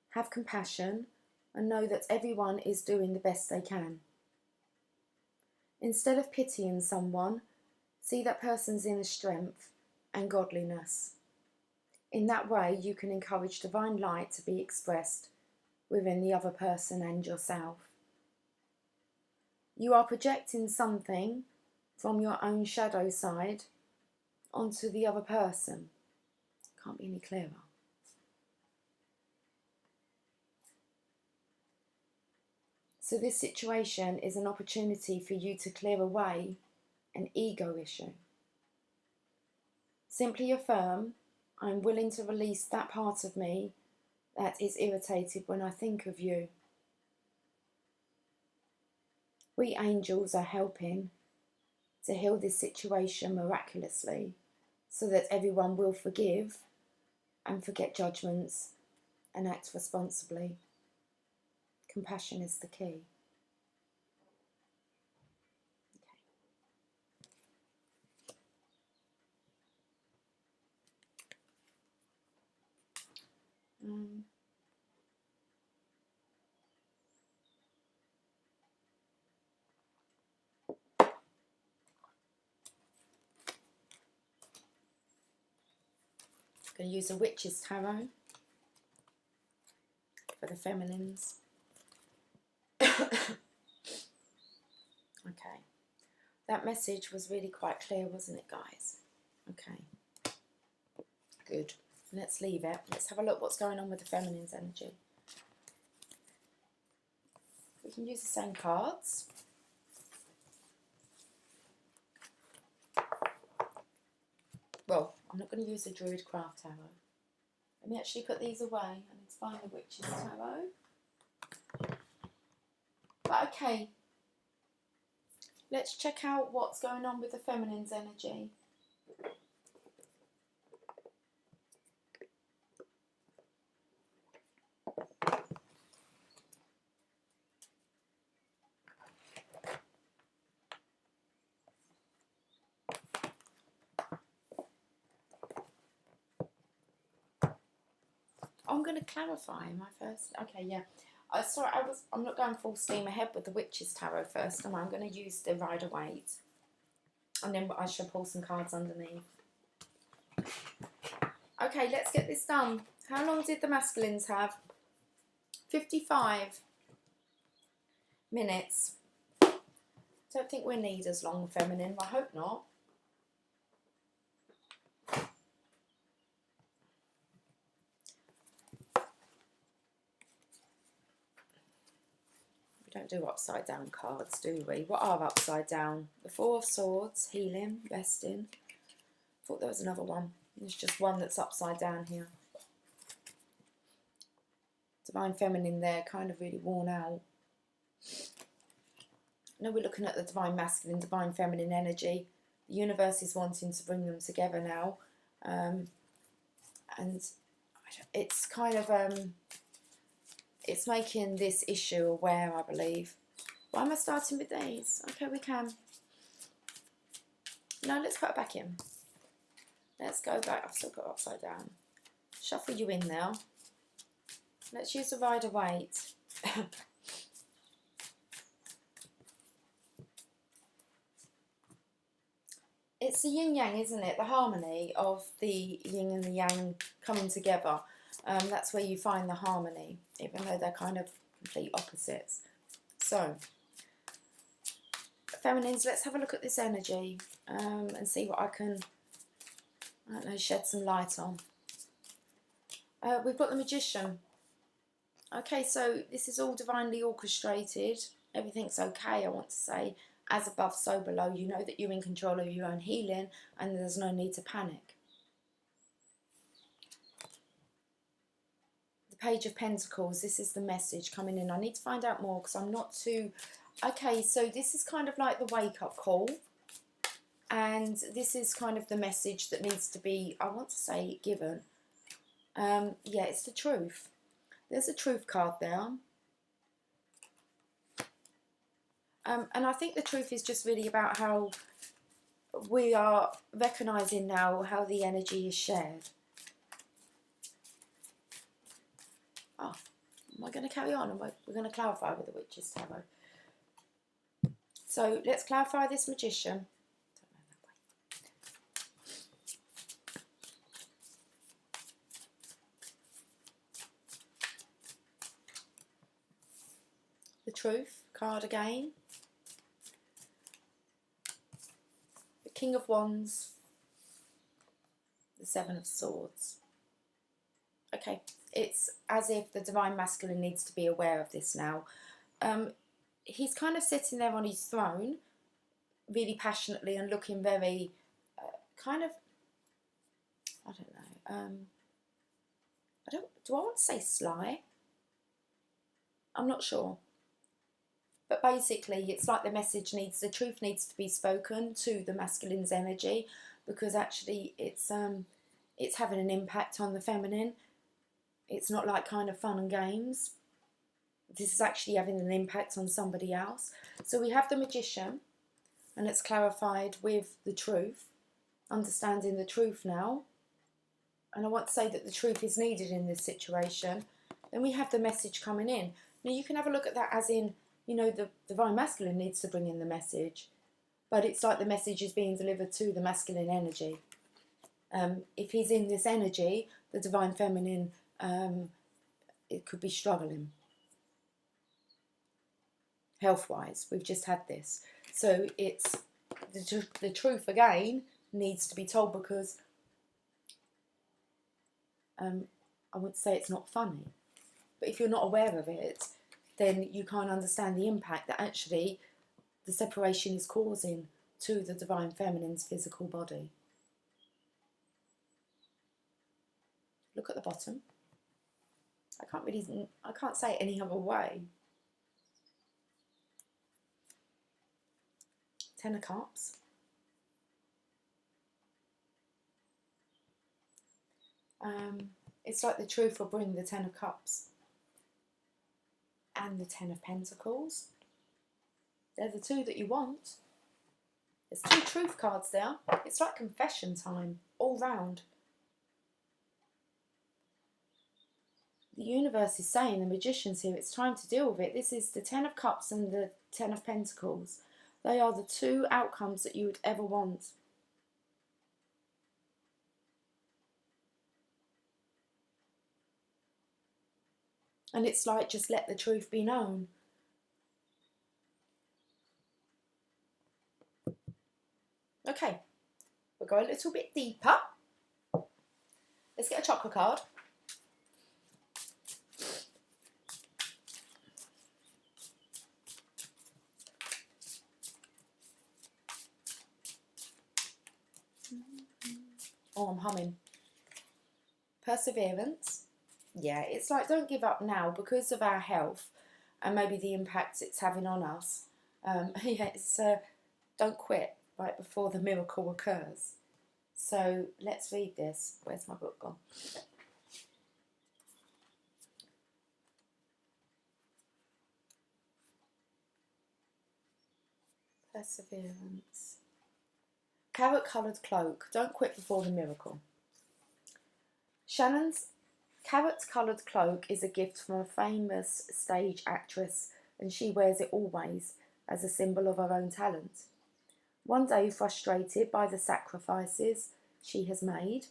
have compassion and know that everyone is doing the best they can. Instead of pitying someone, see that person's inner strength and godliness. In that way, you can encourage divine light to be expressed within the other person and yourself. You are projecting something from your own shadow side onto the other person. Can't be any clearer. So this situation is an opportunity for you to clear away an ego issue. Simply affirm, I'm willing to release that part of me that is irritated when I think of you. We angels are helping to heal this situation miraculously so that everyone will forgive and forget judgments and act responsibly. Compassion is the key. Okay. Going to use a Witch's Tarot for the feminines. Okay, that message was really quite clear, wasn't it, guys? Okay, good. Let's leave it. Let's have a look what's going on with the feminine's energy. We can use the same cards. Well, I'm not going to use the Druid Craft Tarot. Let me actually put these away. I need to find the Witch's Tarot. But okay, let's check out what's going on with the feminine's energy. I'm going to clarify my first. Okay, yeah. Sorry, I'm not going full steam ahead with the Witch's Tarot first, am I? I'm going to use the Rider-Waite, and then I shall pull some cards underneath. Okay, let's get this done. How long did the masculines have? 55 minutes. Don't think we'll need as long, feminine. I hope not. We don't do upside down cards, do we? What are upside down? The Four of Swords, healing, resting. Thought there was another one. There's just one that's upside down here. Divine Feminine there, kind of really worn out. Now we're looking at the Divine Masculine, Divine Feminine energy. The universe is wanting to bring them together now. And it's kind of, it's making this issue aware, I believe. Why am I starting with these? Okay, we can. No, let's put it back in. Let's go back. I've still got upside down. Shuffle you in now. Let's use the Rider-Waite. It's the yin-yang, isn't it? The harmony of the yin and the yang coming together. That's where you find the harmony, even though they're kind of complete opposites. So, feminines, let's have a look at this energy and see what I can, I don't know, shed some light on. We've got the Magician. Okay, so this is all divinely orchestrated. Everything's okay, I want to say. As above, so below. You know that you're in control of your own healing and there's no need to panic. The Page of Pentacles, this is the message coming in. I need to find out more because I'm not too... Okay, so this is kind of like the wake-up call. And this is kind of the message that needs to be, I want to say, given. Yeah, it's the truth. There's a truth card there. And I think the truth is just really about how we are recognising now how the energy is shared. Oh, am I going to carry on? We're going to clarify with the Witch's Tarot. So let's clarify this Magician. The Truth card again. The King of Wands. The Seven of Swords. Okay, it's as if the Divine Masculine needs to be aware of this now. He's kind of sitting there on his throne, really passionately and looking very kind of, I don't know, do I want to say sly? I'm not sure. But basically, it's like the message needs, the truth needs to be spoken to the masculine's energy, because actually it's having an impact on the feminine. It's not like kind of fun and games. This is actually having an impact on somebody else. So we have the Magician, and it's clarified with the truth, understanding the truth now. And I want to say that the truth is needed in this situation. Then we have the message coming in. Now you can have a look at that as in, you know, the Divine Masculine needs to bring in the message, but it's like the message is being delivered to the masculine energy. If he's in this energy, the Divine Feminine, it could be struggling. Health-wise, we've just had this. So it's the truth again needs to be told, because I wouldn't say it's not funny, but if you're not aware of it, then you can't understand the impact that actually the separation is causing to the Divine Feminine's physical body. Look at the bottom. I can't say it any other way. Ten of Cups. It's like the truth will bring the Ten of Cups. And the Ten of Pentacles. They're the two that you want. There's two truth cards there. It's like confession time, all round. The universe is saying, the Magician's here, it's time to deal with it. This is the Ten of Cups and the Ten of Pentacles. They are the two outcomes that you would ever want. And it's like, just let the truth be known. Okay, we'll go a little bit deeper. Let's get a chocolate card. Oh, I'm humming. Perseverance. Yeah, it's like, don't give up now because of our health and maybe the impact it's having on us. Yeah, it's don't quit right before the miracle occurs. So let's read this. Where's my book gone? Perseverance. Carrot-coloured cloak. Don't quit before the miracle. Shannon's carrot-coloured cloak is a gift from a famous stage actress, and she wears it always as a symbol of her own talent. One day, frustrated by the sacrifices she has made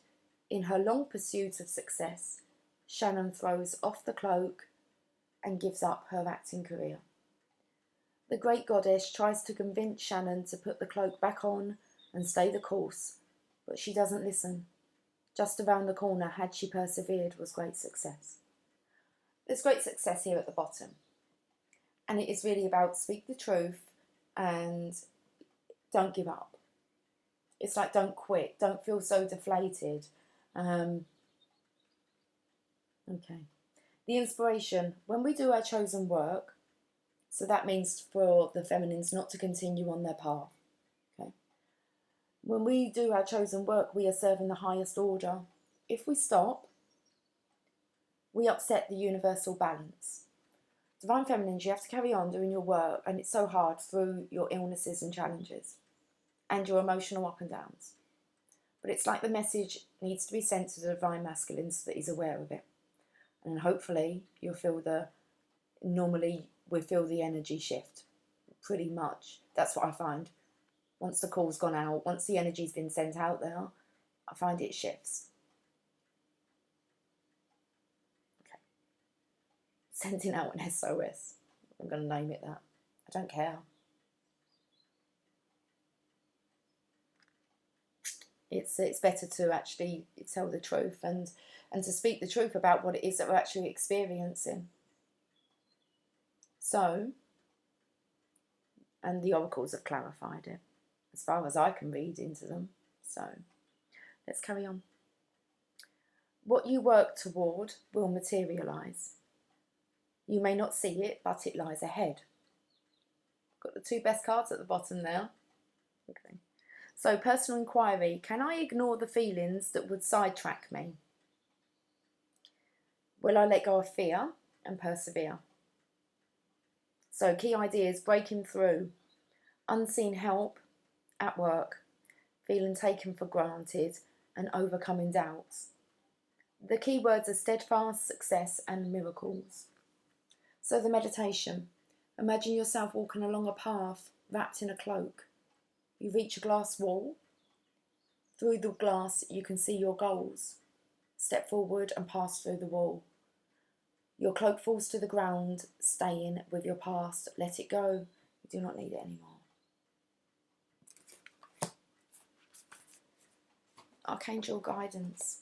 in her long pursuit of success, Shannon throws off the cloak and gives up her acting career. The great goddess tries to convince Shannon to put the cloak back on and stay the course, but she doesn't listen. Just around the corner, had she persevered, was great success. There's great success here at the bottom. And it is really about speak the truth and don't give up. It's like, don't quit. Don't feel so deflated. Okay. The inspiration. When we do our chosen work, so that means for the feminines not to continue on their path. Okay. When we do our chosen work, we are serving the highest order. If we stop, we upset the universal balance. Divine Feminines, you have to carry on doing your work, and it's so hard through your illnesses and challenges and your emotional up and downs. But it's like the message needs to be sent to the Divine Masculine so that he's aware of it. And hopefully you'll feel normally we feel the energy shift. Pretty much. That's what I find. Once the call's gone out, once the energy's been sent out there, I find it shifts. Okay. Sending out an SOS. I'm going to name it that. I don't care. It's better to actually tell the truth and to speak the truth about what it is that we're actually experiencing. So, and the oracles have clarified it, as far as I can read into them. So, let's carry on. What you work toward will materialise. You may not see it, but it lies ahead. Got the two best cards at the bottom there. Okay. So, personal inquiry. Can I ignore the feelings that would sidetrack me? Will I let go of fear and persevere? So, key ideas: breaking through, unseen help at work, feeling taken for granted, and overcoming doubts. The key words are steadfast, success, and miracles. So, the meditation. Imagine yourself walking along a path wrapped in a cloak. You reach a glass wall. Through the glass, you can see your goals. Step forward and pass through the wall. Your cloak falls to the ground, staying with your past. Let it go. You do not need it anymore. Archangel guidance.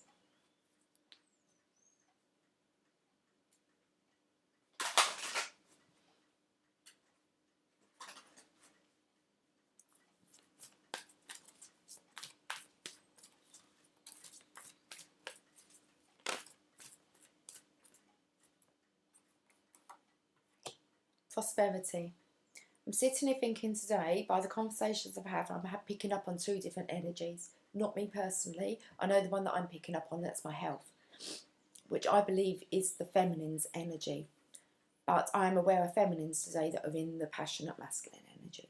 Prosperity. I'm sitting here thinking today, by the conversations I've had, I'm picking up on two different energies. Not me personally. I know the one that I'm picking up on, that's my health, which I believe is the feminine's energy. But I'm aware of feminines today that are in the passionate masculine energy.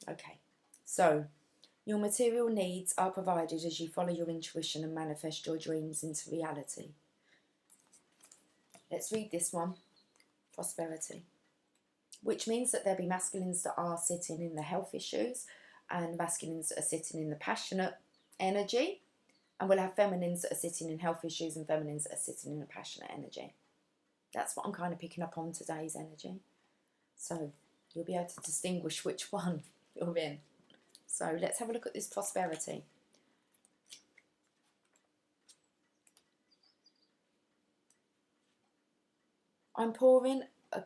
Okay, so your material needs are provided as you follow your intuition and manifest your dreams into reality. Let's read this one. Prosperity. Which means that there'll be masculines that are sitting in the health issues and masculines that are sitting in the passionate energy. And we'll have feminines that are sitting in health issues and feminines that are sitting in a passionate energy. That's what I'm kind of picking up on today's energy. So you'll be able to distinguish which one you're in. So let's have a look at this prosperity. I'm pouring a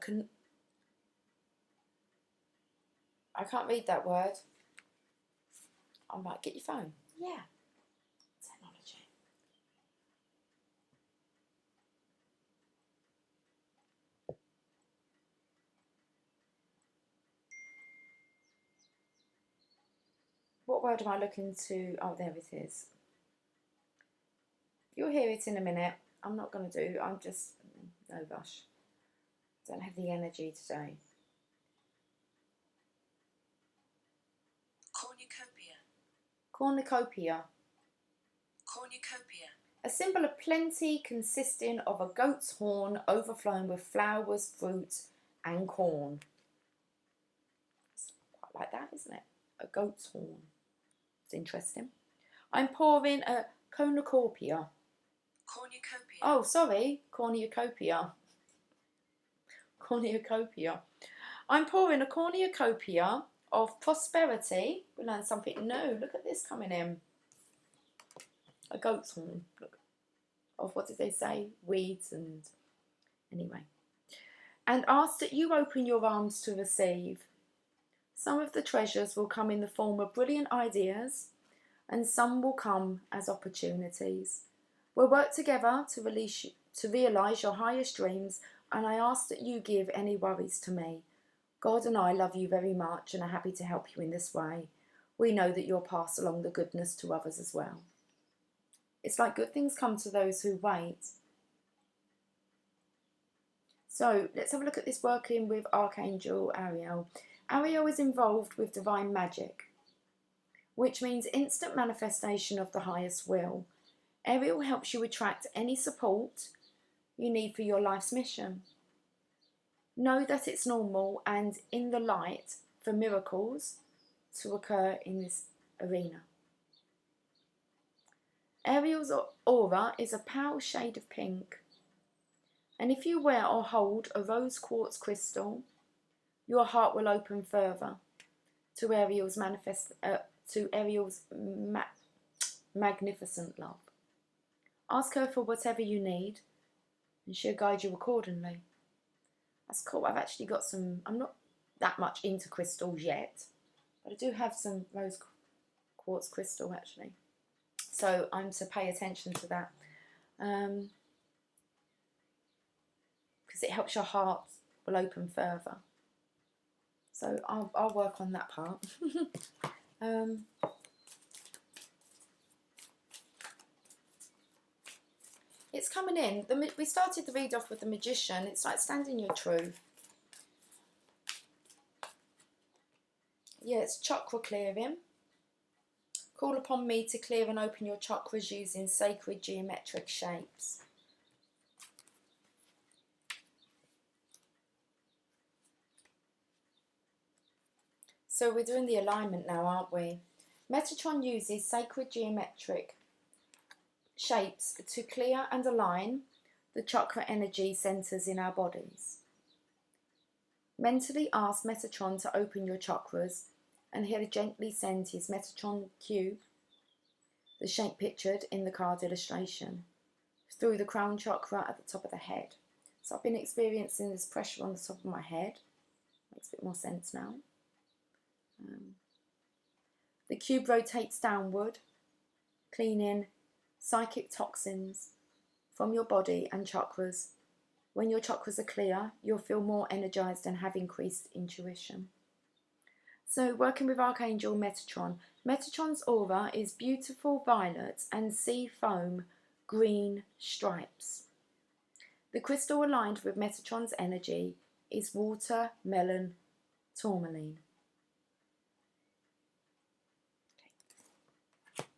I can't read that word. I'm like, get your phone. Yeah. Technology. What word am I looking to? Oh, there it is. You'll hear it in a minute. I'm not going to do, I'm just, no rush. Don't have the energy today. Cornucopia. Cornucopia. Cornucopia. A symbol of plenty consisting of a goat's horn overflowing with flowers, fruit and corn. It's quite like that, isn't it? A goat's horn. It's interesting. I'm pouring a cornucopia. Cornucopia. Oh, sorry, cornucopia. Cornucopia. I'm pouring a cornucopia of prosperity. We learned something new. Look at this coming in. A goat's horn. Look. Of what did they say? Weeds and anyway. And ask that you open your arms to receive. Some of the treasures will come in the form of brilliant ideas, and some will come as opportunities. We'll work together to realise your highest dreams, and I ask that you give any worries to me. God and I love you very much and are happy to help you in this way. We know that you'll pass along the goodness to others as well. It's like good things come to those who wait. So let's have a look at this working with Archangel Ariel. Ariel is involved with divine magic, which means instant manifestation of the highest will. Ariel helps you attract any support you need for your life's mission. Know that it's normal and in the light for miracles to occur in this arena. Ariel's aura is a pale shade of pink, and if you wear or hold a rose quartz crystal, your heart will open further to Ariel's magnificent love. Ask her for whatever you need, and she'll guide you accordingly. That's cool. I've actually got some. I'm not that much into crystals yet, but I do have some rose quartz crystal actually. So I'm to pay attention to that because it helps your heart will open further. So I'll work on that part. It's coming in. We started the read off with the Magician. It's like standing your truth. Yeah, it's chakra clearing. Call upon me to clear and open your chakras using sacred geometric shapes. So we're doing the alignment now, aren't we? Metatron uses sacred geometric shapes to clear and align the chakra energy centers in our bodies. Mentally ask Metatron to open your chakras, and he'll gently send his Metatron cube, the shape pictured in the card illustration, through the crown chakra at the top of the head. So I've been experiencing this pressure on the top of my head. Makes a bit more sense now. The cube rotates downward, cleaning psychic toxins from your body and chakras. When your chakras are clear, you'll feel more energized and have increased intuition. So working with Archangel Metatron. Metatron's aura is beautiful violet and sea foam green stripes. The crystal aligned with Metatron's energy is watermelon tourmaline. Okay.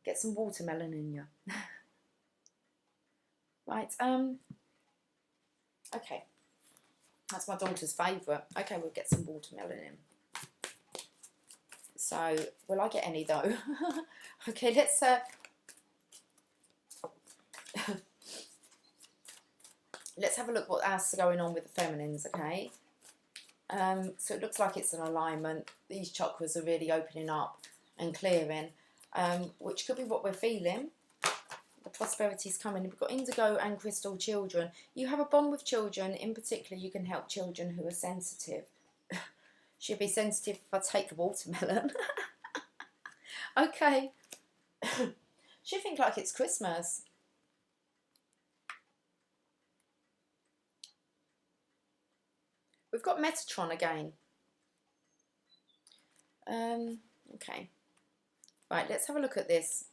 Get some watermelon in you. Right, okay. That's my daughter's favourite. Okay, we'll get some watermelon in. So, will I get any though? Okay, let's let's have a look what else is going on with the feminines, okay? So it looks like it's an alignment. These chakras are really opening up and clearing, which could be what we're feeling. The prosperity is coming. We've got indigo and crystal children. You have a bond with children. In particular, you can help children who are sensitive. Should be sensitive if I take the watermelon. Okay. Should think like it's Christmas. We've got Metatron again. Okay. Right, let's have a look at this.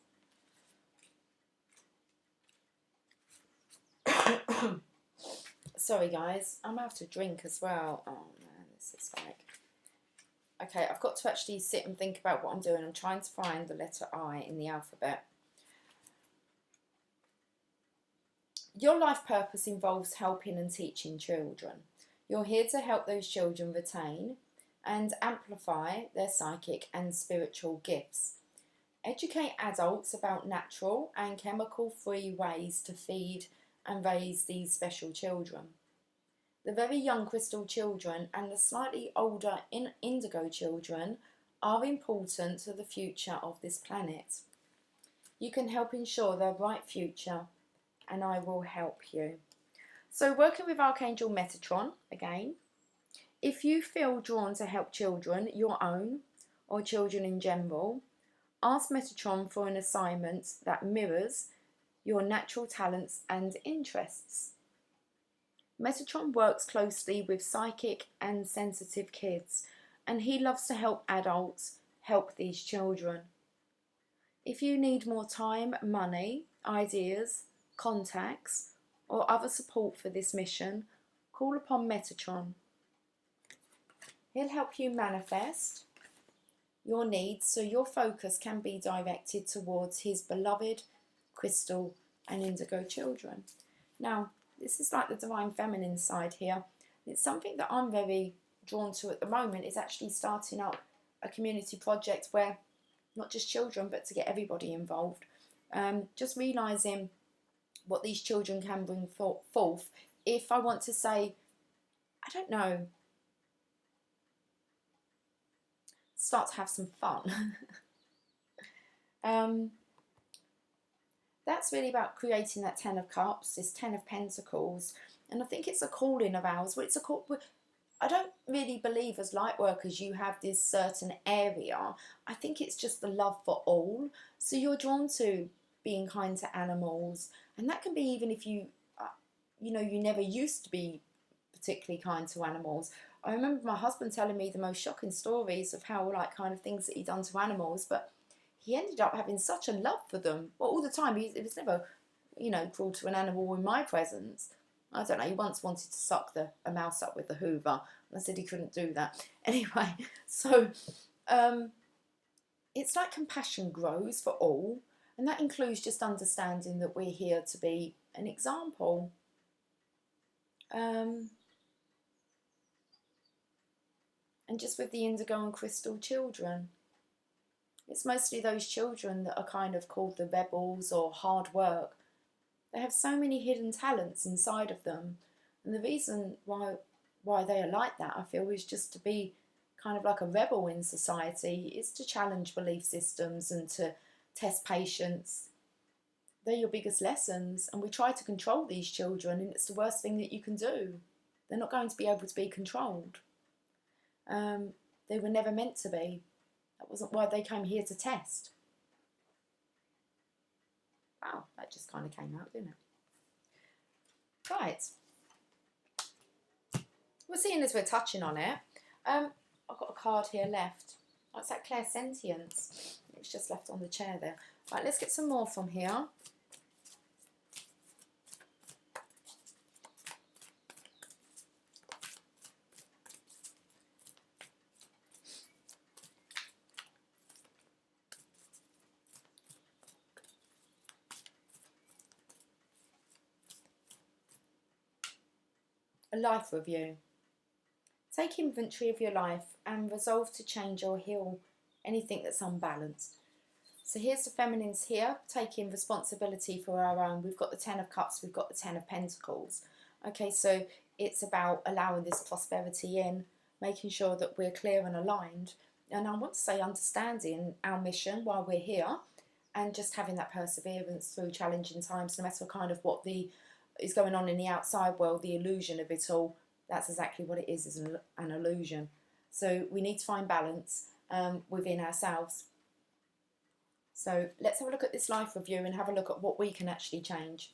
Sorry guys, I'm out of drink as well. Oh man, this is like... Okay, I've got to actually sit and think about what I'm doing. I'm trying to find the letter I in the alphabet. Your life purpose involves helping and teaching children. You're here to help those children retain and amplify their psychic and spiritual gifts. Educate adults about natural and chemical-free ways to feed and raise these special children. The very young crystal children and the slightly older indigo children are important to the future of this planet. You can help ensure their bright future, and I will help you. So working with Archangel Metatron, again, if you feel drawn to help children, your own, or children in general, ask Metatron for an assignment that mirrors your natural talents and interests. Metatron works closely with psychic and sensitive kids, and he loves to help adults help these children. If you need more time, money, ideas, contacts, or other support for this mission, call upon Metatron. He'll help you manifest your needs so your focus can be directed towards his beloved crystal and indigo children. Now, this is like the divine feminine side here. It's something that I'm very drawn to at the moment, is actually starting up a community project where not just children but to get everybody involved. Just realising what these children can bring forth. If I want to say, I don't know, start to have some fun. That's really about creating that 10 of Cups, this 10 of Pentacles, and I think it's a calling of ours. Well, I don't really believe as light workers you have this certain area. I think it's just the love for all. So you're drawn to being kind to animals, and that can be even if you, you never used to be particularly kind to animals. I remember my husband telling me the most shocking stories of how kind of things that he'd done to animals, but he ended up having such a love for them. Well, all the time. He was never, cruel to an animal in my presence. I don't know, he once wanted to suck a mouse up with the Hoover, and I said he couldn't do that. Anyway, so it's like compassion grows for all, and that includes just understanding that we're here to be an example. And just with the indigo and crystal children, it's mostly those children that are kind of called the rebels or hard work. They have so many hidden talents inside of them, and the reason why they are like that, I feel, is just to be kind of like a rebel in society. Is to challenge belief systems and to test patience. They're your biggest lessons, and we try to control these children, and it's the worst thing that you can do. They're not going to be able to be controlled. They were never meant to be. That wasn't why they came here to test. Wow, that just kind of came out, didn't it? Right. Well, seeing as we're touching on it, I've got a card here left. Oh, it's that clairsentience. It's just left on the chair there. Right, let's get some more from here. A life review. Take inventory of your life and resolve to change or heal anything that's unbalanced. So here's the feminines here, taking responsibility for our own. We've got the 10 of Cups, we've got the 10 of Pentacles. Okay, so it's about allowing this prosperity in, making sure that we're clear and aligned. And I want to say understanding our mission while we're here and just having that perseverance through challenging times, no matter kind of what is going on in the outside world, the illusion of it all. That's exactly what it is an illusion. So we need to find balance within ourselves. So let's have a look at this life review and have a look at what we can actually change.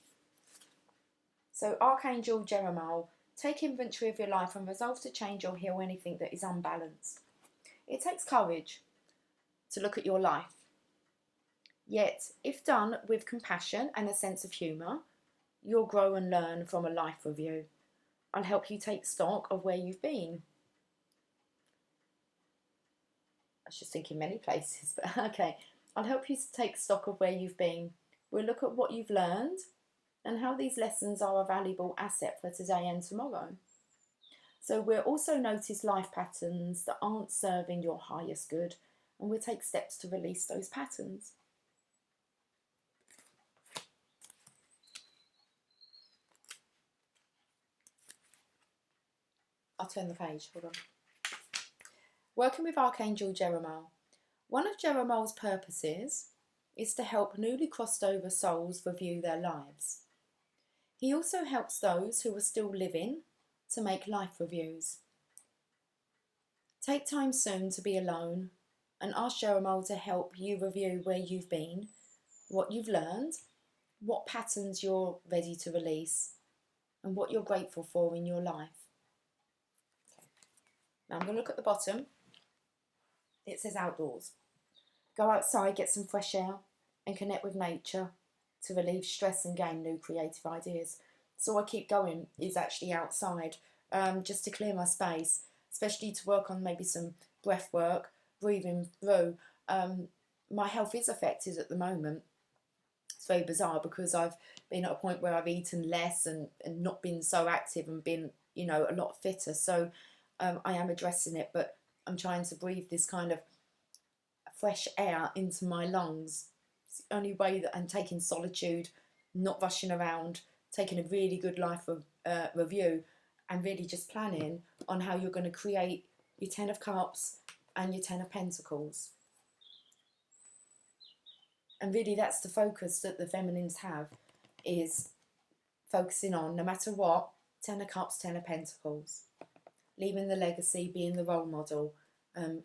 So Archangel Jeremiah, take inventory of your life and resolve to change or heal anything that is unbalanced. It takes courage to look at your life. Yet, if done with compassion and a sense of humour, you'll grow and learn from a life review. I'll help you take stock of where you've been. I was just thinking many places, but okay. I'll help you take stock of where you've been. We'll look at what you've learned and how these lessons are a valuable asset for today and tomorrow. So we'll also notice life patterns that aren't serving your highest good, and we'll take steps to release those patterns. I'll turn the page, hold on. Working with Archangel Jeremiah. One of Jeremiah's purposes is to help newly crossed over souls review their lives. He also helps those who are still living to make life reviews. Take time soon to be alone and ask Jeremiah to help you review where you've been, what you've learned, what patterns you're ready to release, and what you're grateful for in your life. Okay. Now I'm going to look at the bottom. It says outdoors. Go outside, get some fresh air, and connect with nature to relieve stress and gain new creative ideas. So I keep going is actually outside, just to clear my space, especially to work on maybe some breath work, breathing through. My health is affected at the moment. It's very bizarre because I've been at a point where I've eaten less and not been so active and been, a lot fitter. So I am addressing it, but I'm trying to breathe this kind of fresh air into my lungs. It's the only way that I'm taking solitude, not rushing around, taking a really good life review, and really just planning on how you're going to create your 10 of Cups and your 10 of Pentacles. And really that's the focus that the feminines have, is focusing on, no matter what, 10 of Cups, 10 of Pentacles. Leaving the legacy, being the role model,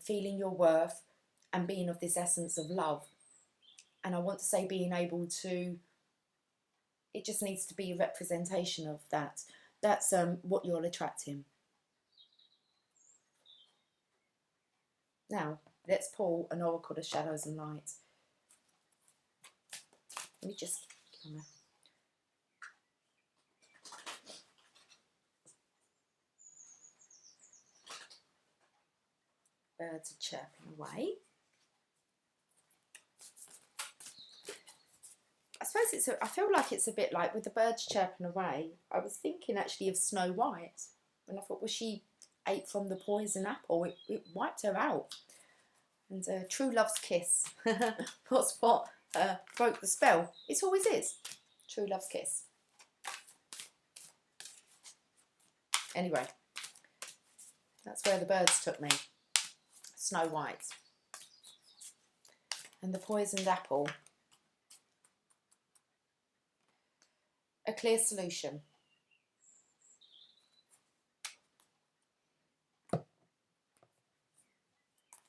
feeling your worth, and being of this essence of love. And I want to say being able to, it just needs to be a representation of that. That's what you're attracting. Now, let's pull an oracle of shadows and light. Let me just birds are chirping away. I suppose I feel like it's a bit like with the birds chirping away. I was thinking actually of Snow White, and I thought, well, she ate from the poison apple. It wiped her out. And true love's kiss. What's what broke the spell? It always is. True love's kiss. Anyway, that's where the birds took me. Snow White. And the poisoned apple. A clear solution.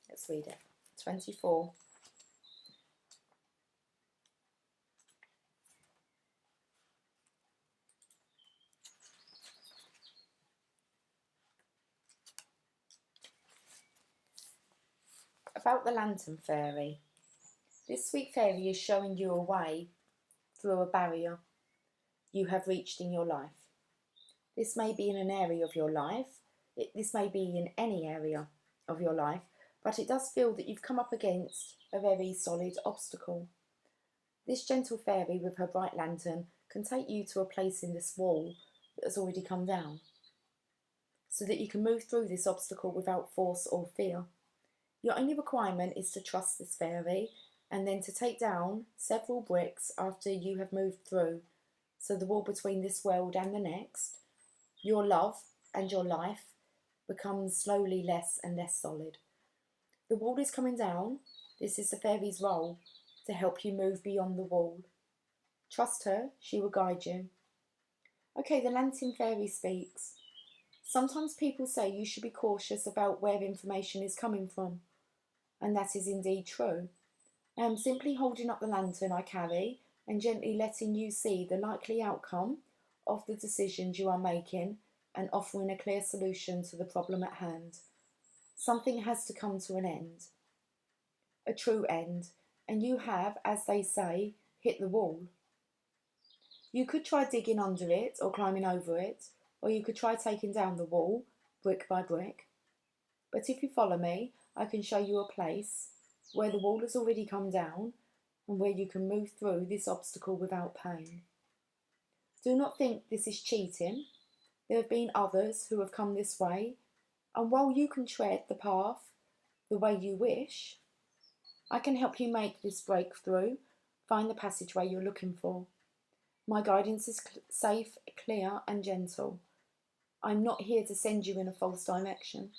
Let's read it. 24. About the Lantern Fairy. This sweet fairy is showing you a way through a barrier you have reached in your life. This may be in an area of your life. This may be in any area of your life, but it does feel that you've come up against a very solid obstacle. This gentle fairy with her bright lantern can take you to a place in this wall that has already come down, so that you can move through this obstacle without force or fear. Your only requirement is to trust this fairy and then to take down several bricks after you have moved through, so the wall between this world and the next Your love and your life becomes slowly less and less solid. The wall is coming down. This is the fairy's role, to help you move beyond the wall. Trust her, she will guide you. Okay, the Lantern Fairy speaks. Sometimes people say you should be cautious about where information is coming from, and that is indeed true. I am simply holding up the lantern I carry and gently letting you see the likely outcome of the decisions you are making and offering a clear solution to the problem at hand. Something has to come to an end, a true end, and you have, as they say, hit the wall. You could try digging under it or climbing over it, or you could try taking down the wall, brick by brick. But if you follow me, I can show you a place where the wall has already come down and where you can move through this obstacle without pain. Do not think this is cheating. There have been others who have come this way, and while you can tread the path the way you wish, I can help you make this breakthrough, find the passageway you're looking for. My guidance is safe, clear and gentle. I'm not here to send you in a false direction.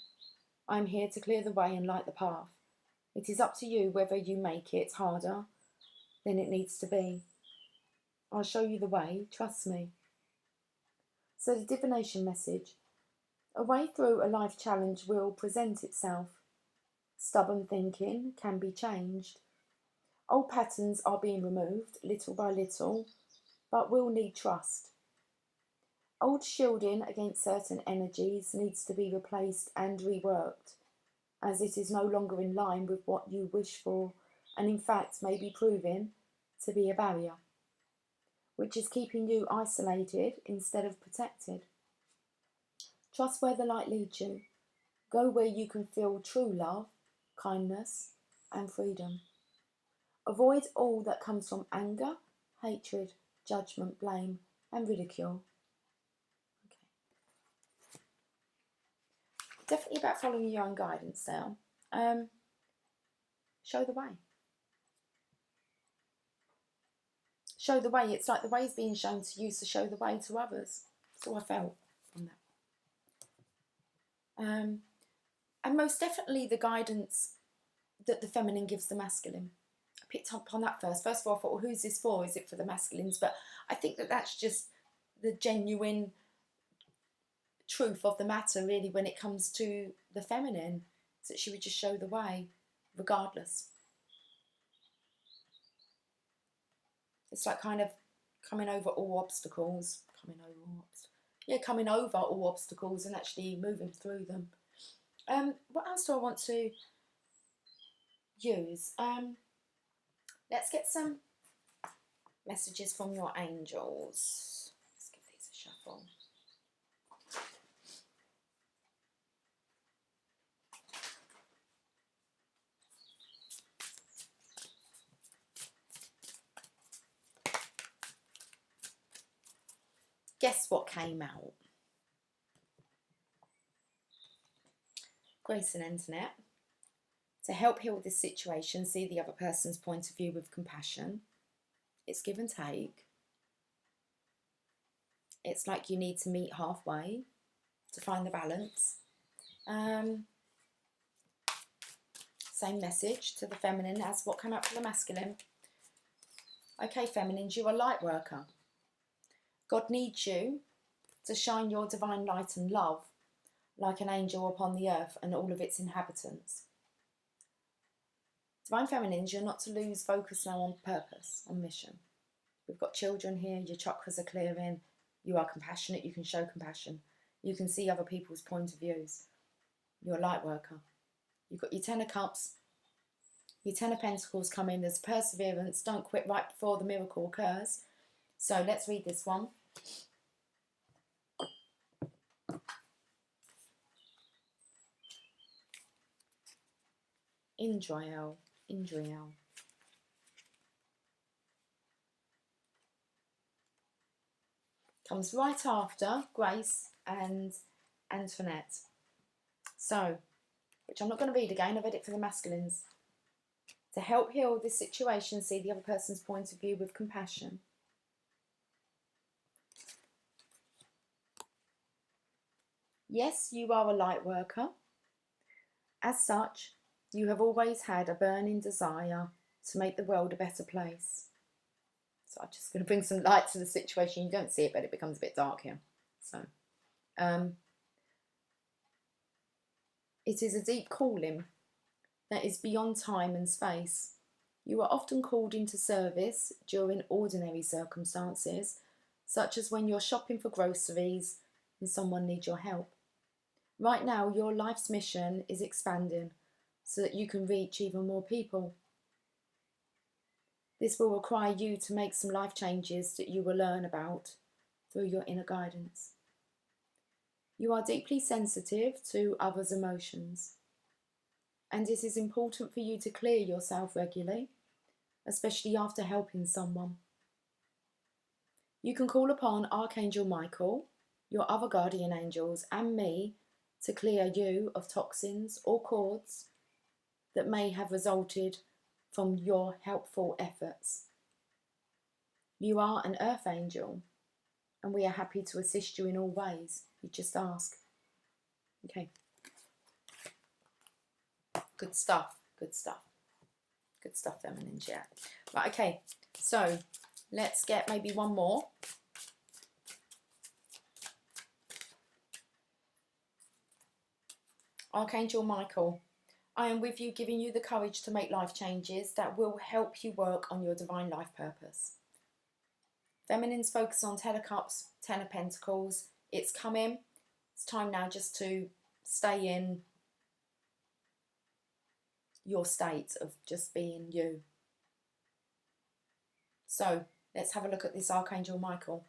I'm here to clear the way and light the path. It is up to you whether you make it harder than it needs to be. I'll show you the way, trust me. So the divination message. A way through a life challenge will present itself. Stubborn thinking can be changed. Old patterns are being removed little by little, but will need trust. Old shielding against certain energies needs to be replaced and reworked, as it is no longer in line with what you wish for, and in fact may be proving to be a barrier, which is keeping you isolated instead of protected. Trust where the light leads you. Go where you can feel true love, kindness, and freedom. Avoid all that comes from anger, hatred, judgment, blame, and ridicule. Okay. Definitely about following your own guidance now. Show the way. Show the way. It's like the way is being shown to you, so show the way to others. That's all I felt on that. And most definitely the guidance that the feminine gives the masculine. I picked up on that first. First of all, I thought, well, who's this for? Is it for the masculines? But I think that that's just the genuine truth of the matter, really, when it comes to the feminine, is that she would just show the way, regardless. It's like kind of coming over all obstacles. Coming over all obstacles and actually moving through them. What else do I want to use? Let's get some messages from your angels. Let's give these a shuffle. Guess what came out? Grace and Internet. To help heal this situation, see the other person's point of view with compassion. It's give and take. It's like you need to meet halfway to find the balance. Same message to the feminine as what came up for the masculine. Okay, feminines, you're a light worker. God needs you to shine your divine light and love like an angel upon the earth and all of its inhabitants. Divine feminines, you're not to lose focus now on purpose, on mission. We've got children here, your chakras are clearing, you are compassionate, you can show compassion. You can see other people's point of views. You're a light worker. You've got your 10 of cups, your 10 of pentacles coming, there's perseverance, don't quit right before the miracle occurs. So let's read this one. Indriel. Comes right after Grace and Antoinette. So, which I'm not going to read again, I've read it for the masculines. To help heal this situation, see the other person's point of view with compassion. Yes, you are a light worker. As such, you have always had a burning desire to make the world a better place. So I'm just going to bring some light to the situation. You don't see it, but it becomes a bit dark here. So it is a deep calling that is beyond time and space. You are often called into service during ordinary circumstances, such as when you're shopping for groceries and someone needs your help. Right now, your life's mission is expanding so that you can reach even more people. This will require you to make some life changes that you will learn about through your inner guidance. You are deeply sensitive to others' emotions, and it is important for you to clear yourself regularly, especially after helping someone. You can call upon Archangel Michael, your other guardian angels, and me to clear you of toxins or cords that may have resulted from your helpful efforts. You are an earth angel, and we are happy to assist you in all ways. You just ask. Okay. Good stuff. Good stuff. Good stuff, feminines, yeah. Right, okay. So let's get maybe one more. Archangel Michael, I am with you, giving you the courage to make life changes that will help you work on your divine life purpose. Feminines focus on 10 of Cups, 10 of Pentacles. It's coming. It's time now just to stay in your state of just being you. So let's have a look at this Archangel Michael.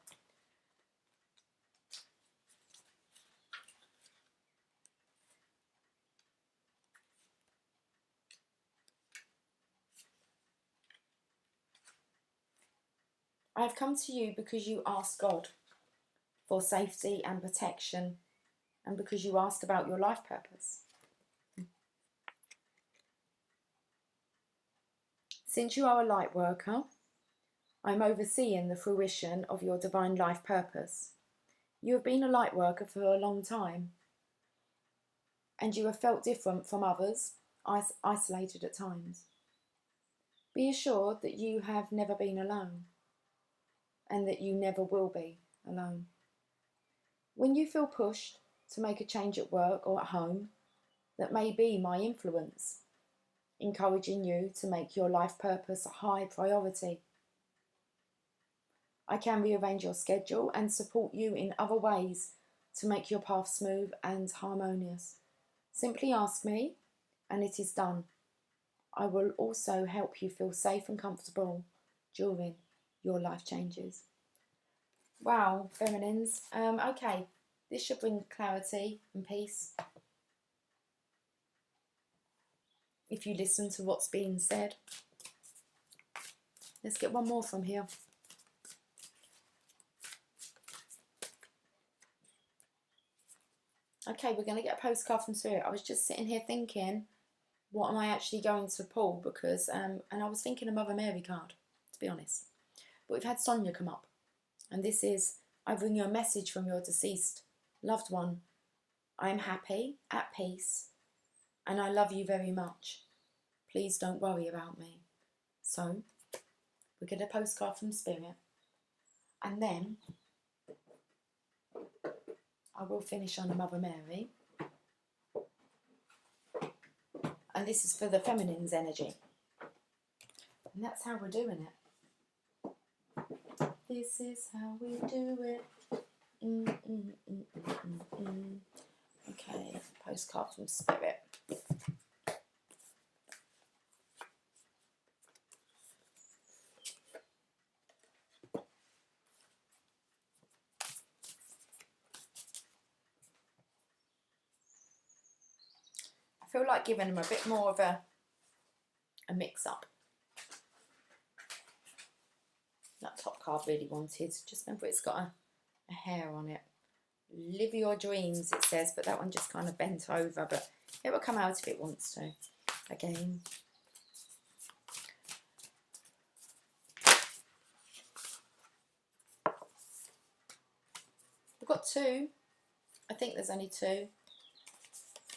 I have come to you because you asked God for safety and protection, and because you asked about your life purpose. Since you are a light worker, I'm overseeing the fruition of your divine life purpose. You have been a light worker for a long time, and you have felt different from others, isolated at times. Be assured that you have never been alone, and that you never will be alone. When you feel pushed to make a change at work or at home, that may be my influence, encouraging you to make your life purpose a high priority. I can rearrange your schedule and support you in other ways to make your path smooth and harmonious. Simply ask me, and it is done. I will also help you feel safe and comfortable during your life changes. Wow, feminines. Okay, this should bring clarity and peace if you listen to what's being said. Let's get one more from here. Okay, we're going to get a postcard from Spirit. I was just sitting here thinking, what am I actually going to pull? Because, and I was thinking a Mother Mary card, to be honest. But we've had Sonia come up. And this is, I bring you a message from your deceased loved one. I am happy, at peace, and I love you very much. Please don't worry about me. So, we get a postcard from Spirit. And then, I will finish on a Mother Mary. And this is for the feminine's energy. And that's how we're doing it. This is how we do it. Okay, postcard from Spirit. I feel like giving them a bit more of a mix-up. That top card really wanted. Just remember it's got a hair on it. Live your dreams, it says, but that one just kind of bent over. But it will come out if it wants to. Again. We've got two. I think there's only two.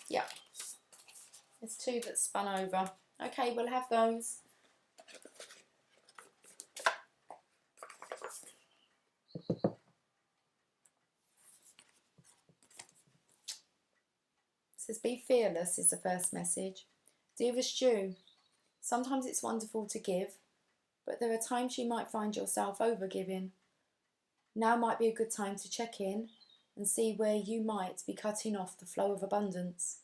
Yeah. There's two that spun over. Okay, we'll have those. It says, be fearless is the first message. Dearest Jew, sometimes it's wonderful to give, but there are times you might find yourself overgiving. Now might be a good time to check in and see where you might be cutting off the flow of abundance.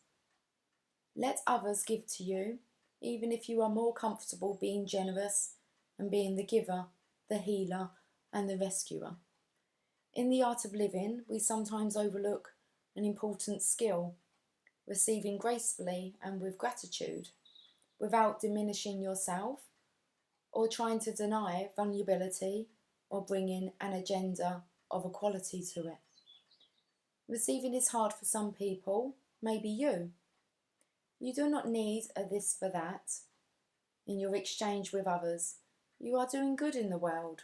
Let others give to you, even if you are more comfortable being generous and being the giver, the healer, and the rescuer. In the art of living, we sometimes overlook an important skill, receiving gracefully and with gratitude, without diminishing yourself or trying to deny vulnerability or bring in an agenda of equality to it. Receiving is hard for some people, maybe you. You do not need a this for that in your exchange with others. You are doing good in the world.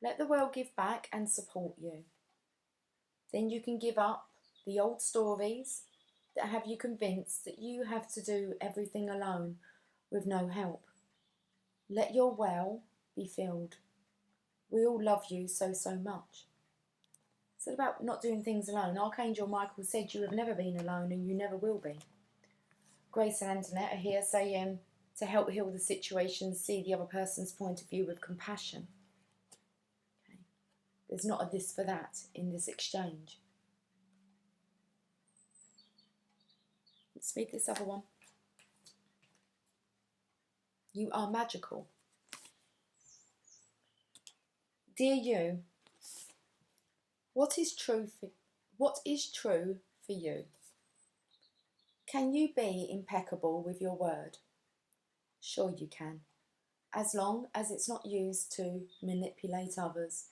Let the world give back and support you. Then you can give up the old stories that have you convinced that you have to do everything alone with no help. Let your well be filled. We all love you so much. It's about not doing things alone. Archangel Michael said you have never been alone and you never will be. Grace and Antoinette are here saying to help heal the situation, see the other person's point of view with compassion. Okay. There's not a this for that in this exchange. Let's read this other one. You are magical. Dear you, what is true for you? Can you be impeccable with your word? Sure you can, as long as it's not used to manipulate others.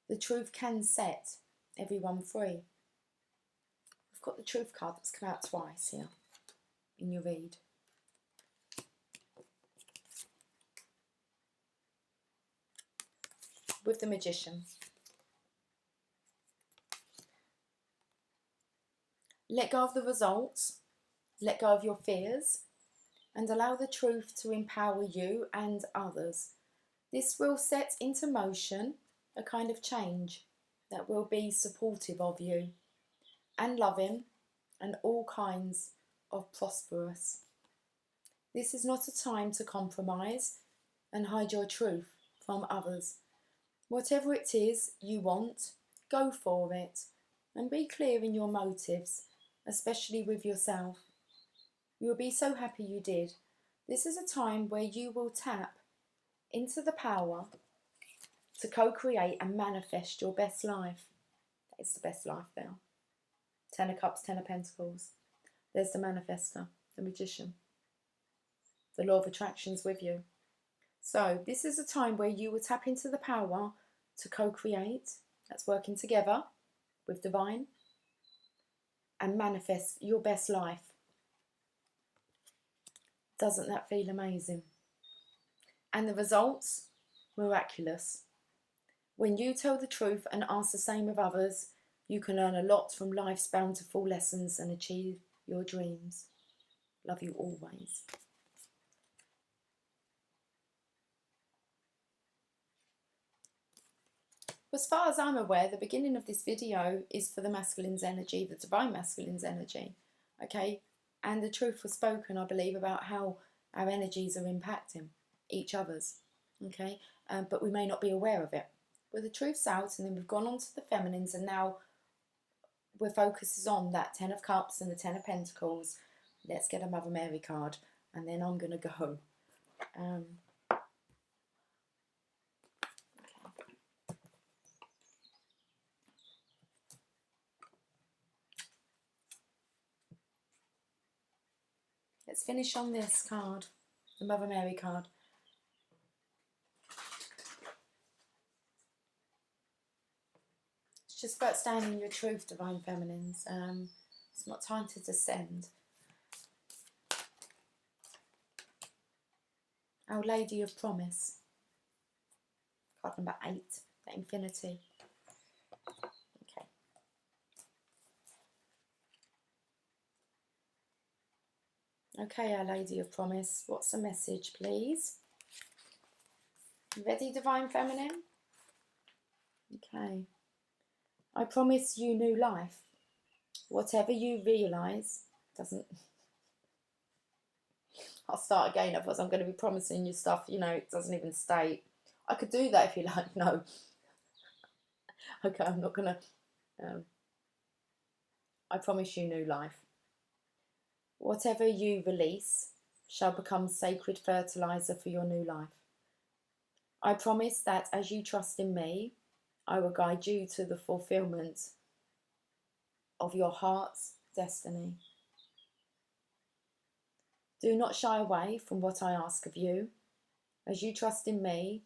The truth can set everyone free. We've got the truth card that's come out twice here in your read. With the Magician. Let go of the results, let go of your fears, and allow the truth to empower you and others. This will set into motion a kind of change that will be supportive of you and loving and all kinds of prosperous. This is not a time to compromise and hide your truth from others. Whatever it is you want, go for it and be clear in your motives, especially with yourself. You will be so happy you did. This is a time where you will tap into the power to co-create and manifest your best life. That is the best life there. 10 of Cups, 10 of Pentacles. There's the manifester, the Magician. The law of attraction's with you. So this is a time where you will tap into the power to co-create, that's working together with divine, and manifest your best life. Doesn't that feel amazing? And the results, miraculous. When you tell the truth and ask the same of others, you can learn a lot from life's bountiful lessons and achieve your dreams. Love you always. As far as I'm aware, the beginning of this video is for the masculine's energy, the divine masculine's energy, okay? And the truth was spoken, I believe, about how our energies are impacting each other's, okay? But we may not be aware of it. But the truth's out, and then we've gone on to the feminines, and now we're focused on that 10 of Cups and the 10 of Pentacles. Let's get a Mother Mary card, and then I'm going to go. Let's finish on this card, the Mother Mary card. It's just about standing in your truth, divine feminines. It's not time to descend. Our Lady of Promise. Card number 8, the Infinity. Okay. Okay, Our Lady of Promise, what's the message, please? Ready, Divine Feminine? Okay. I promise you new life. Whatever you realise doesn't... I'll start again, otherwise I'm going to be promising you stuff, you know, it doesn't even state. I could do that if you like. No. Okay, I'm not going to... I promise you new life. Whatever you release shall become sacred fertiliser for your new life. I promise that as you trust in me, I will guide you to the fulfilment of your heart's destiny. Do not shy away from what I ask of you. As you trust in me,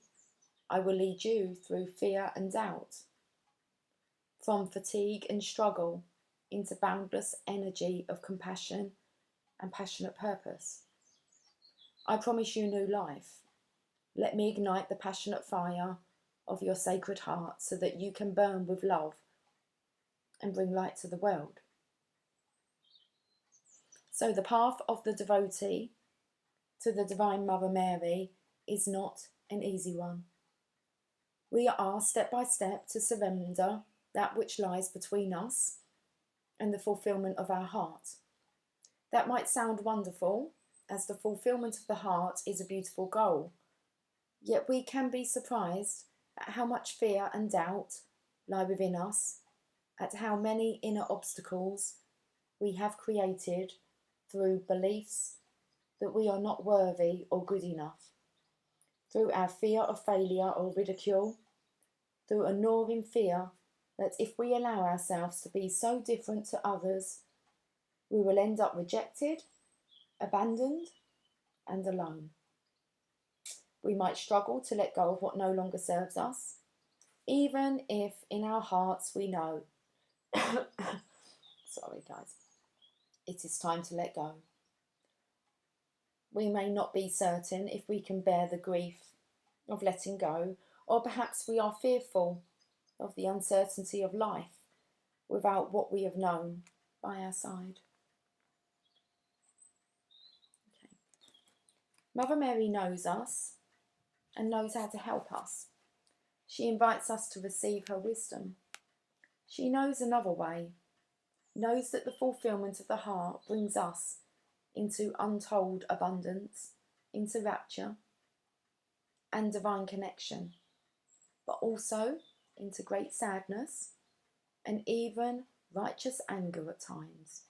I will lead you through fear and doubt, from fatigue and struggle into boundless energy of compassion and passionate purpose. I promise you new life. Let me ignite the passionate fire of your sacred heart so that you can burn with love and bring light to the world. So the path of the devotee to the Divine Mother Mary is not an easy one. We are asked step by step to surrender that which lies between us and the fulfillment of our heart. That might sound wonderful, as the fulfillment of the heart is a beautiful goal. Yet we can be surprised at how much fear and doubt lie within us, at how many inner obstacles we have created through beliefs that we are not worthy or good enough, through our fear of failure or ridicule, through a gnawing fear that if we allow ourselves to be so different to others, we will end up rejected, abandoned, and alone. We might struggle to let go of what no longer serves us, even if in our hearts we know, sorry guys, it is time to let go. We may not be certain if we can bear the grief of letting go, or perhaps we are fearful of the uncertainty of life without what we have known by our side. Okay. Mother Mary knows us and knows how to help us. She invites us to receive her wisdom. She knows another way, knows that the fulfillment of the heart brings us into untold abundance, into rapture and divine connection, but also into great sadness and even righteous anger at times.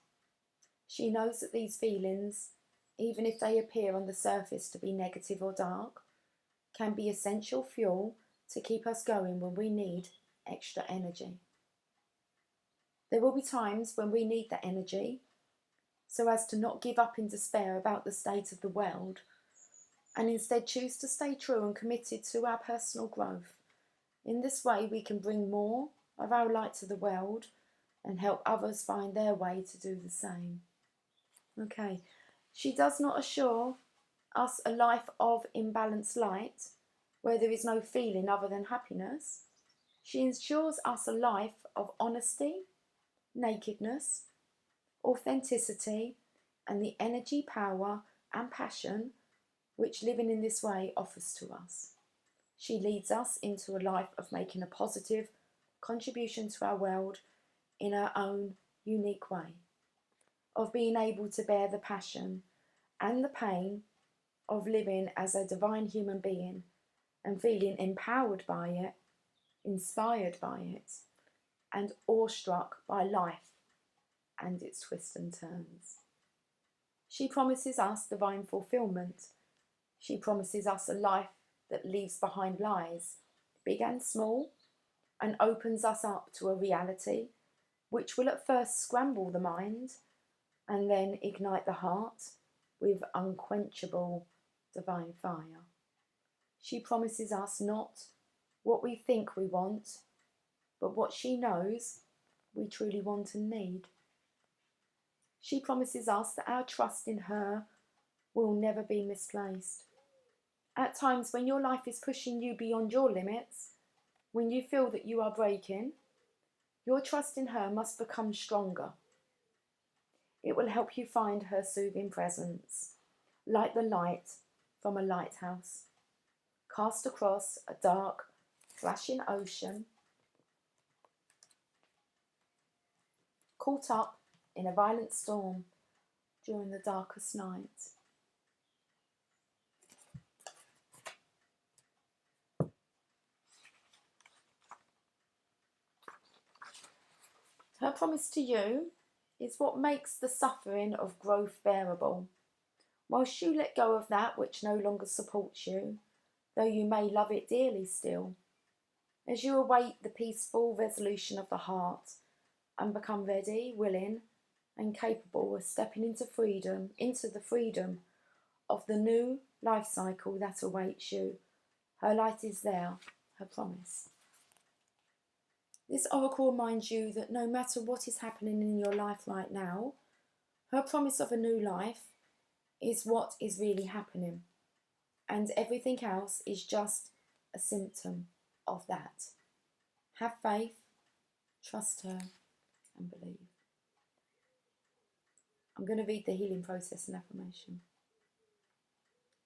She knows that these feelings, even if they appear on the surface to be negative or dark, can be essential fuel to keep us going when we need extra energy. There will be times when we need that energy so as to not give up in despair about the state of the world and instead choose to stay true and committed to our personal growth. In this way, we can bring more of our light to the world and help others find their way to do the same. Okay, she does not assure us a life of imbalanced light where there is no feeling other than happiness. She ensures us a life of honesty, nakedness, authenticity, and the energy, power, and passion which living in this way offers to us. She leads us into a life of making a positive contribution to our world in our own unique way, of being able to bear the passion and the pain of living as a divine human being and feeling empowered by it, inspired by it, and awestruck by life and its twists and turns. She promises us divine fulfillment. She promises us a life that leaves behind lies, big and small, and opens us up to a reality which will at first scramble the mind and then ignite the heart with unquenchable divine fire. She promises us not what we think we want, but what she knows we truly want and need. She promises us that our trust in her will never be misplaced. At times when your life is pushing you beyond your limits, when you feel that you are breaking, your trust in her must become stronger. It will help you find her soothing presence, like the light from a lighthouse, cast across a dark, flashing ocean, caught up in a violent storm during the darkest night. Her promise to you is what makes the suffering of growth bearable. Whilst you let go of that which no longer supports you, though you may love it dearly still, as you await the peaceful resolution of the heart and become ready, willing, and capable of stepping into the freedom of the new life cycle that awaits you, her light is there, her promise. This oracle reminds you that no matter what is happening in your life right now, her promise of a new life is what is really happening, and everything else is just a symptom of that. Have faith, trust her, and believe. I'm going to read the healing process and affirmation.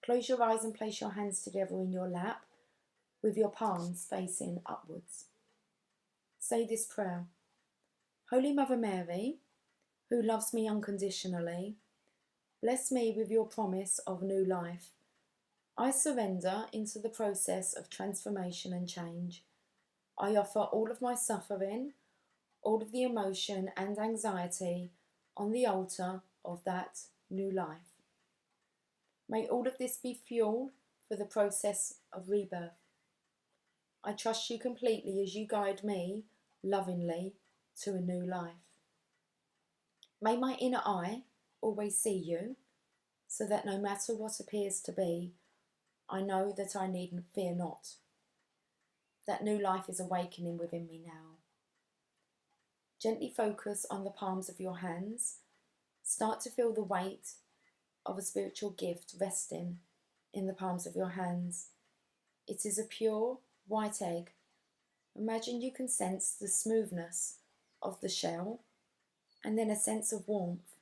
Close your eyes and place your hands together in your lap with your palms facing upwards. Say this prayer. Holy Mother Mary, who loves me unconditionally, bless me with your promise of new life. I surrender into the process of transformation and change. I offer all of my suffering, all of the emotion and anxiety on the altar of that new life. May all of this be fuel for the process of rebirth. I trust you completely as you guide me lovingly to a new life. May my inner eye always see you, so that no matter what appears to be, I know that I need fear not. That new life is awakening within me now. Gently focus on the palms of your hands. Start to feel the weight of a spiritual gift resting in the palms of your hands. It is a pure white egg. Imagine you can sense the smoothness of the shell and then a sense of warmth.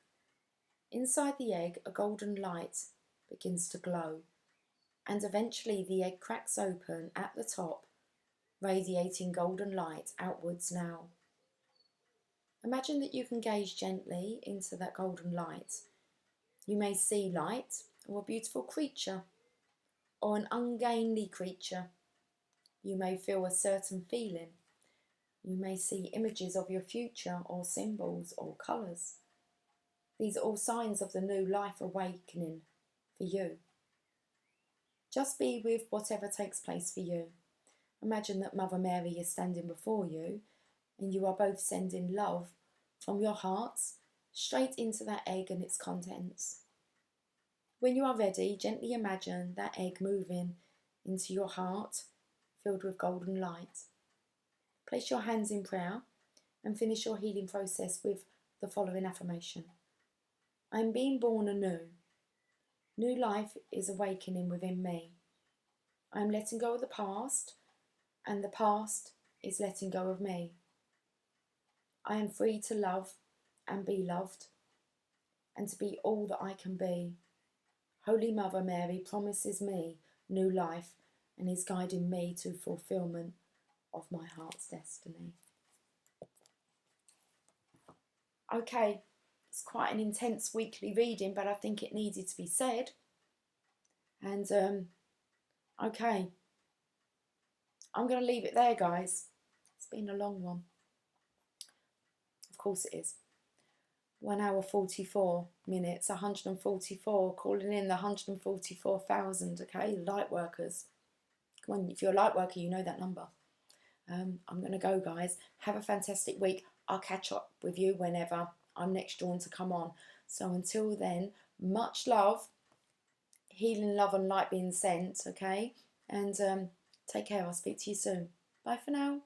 Inside the egg, a golden light begins to glow, and eventually the egg cracks open at the top, radiating golden light outwards now. Imagine that you can gaze gently into that golden light. You may see light or a beautiful creature or an ungainly creature. You may feel a certain feeling. You may see images of your future or symbols or colours. These are all signs of the new life awakening for you. Just be with whatever takes place for you. Imagine that Mother Mary is standing before you and you are both sending love from your hearts straight into that egg and its contents. When you are ready, gently imagine that egg moving into your heart filled with golden light. Place your hands in prayer and finish your healing process with the following affirmation. I am being born anew. New life is awakening within me. I am letting go of the past, and the past is letting go of me. I am free to love and be loved, and to be all that I can be. Holy Mother Mary promises me new life and is guiding me to fulfillment of my heart's destiny. Okay, it's quite an intense weekly reading, but I think it needed to be said. And, okay, I'm going to leave it there, guys. It's been a long one. Of course it is. 1 hour 44 minutes, 144, calling in the 144,000, okay, light workers. Come on, if you're a light worker, you know that number. I'm going to go, guys. Have a fantastic week. I'll catch up with you whenever I'm next drawn to come on. So until then, much love, healing, love and light being sent, okay? And take care. I'll speak to you soon. Bye for now.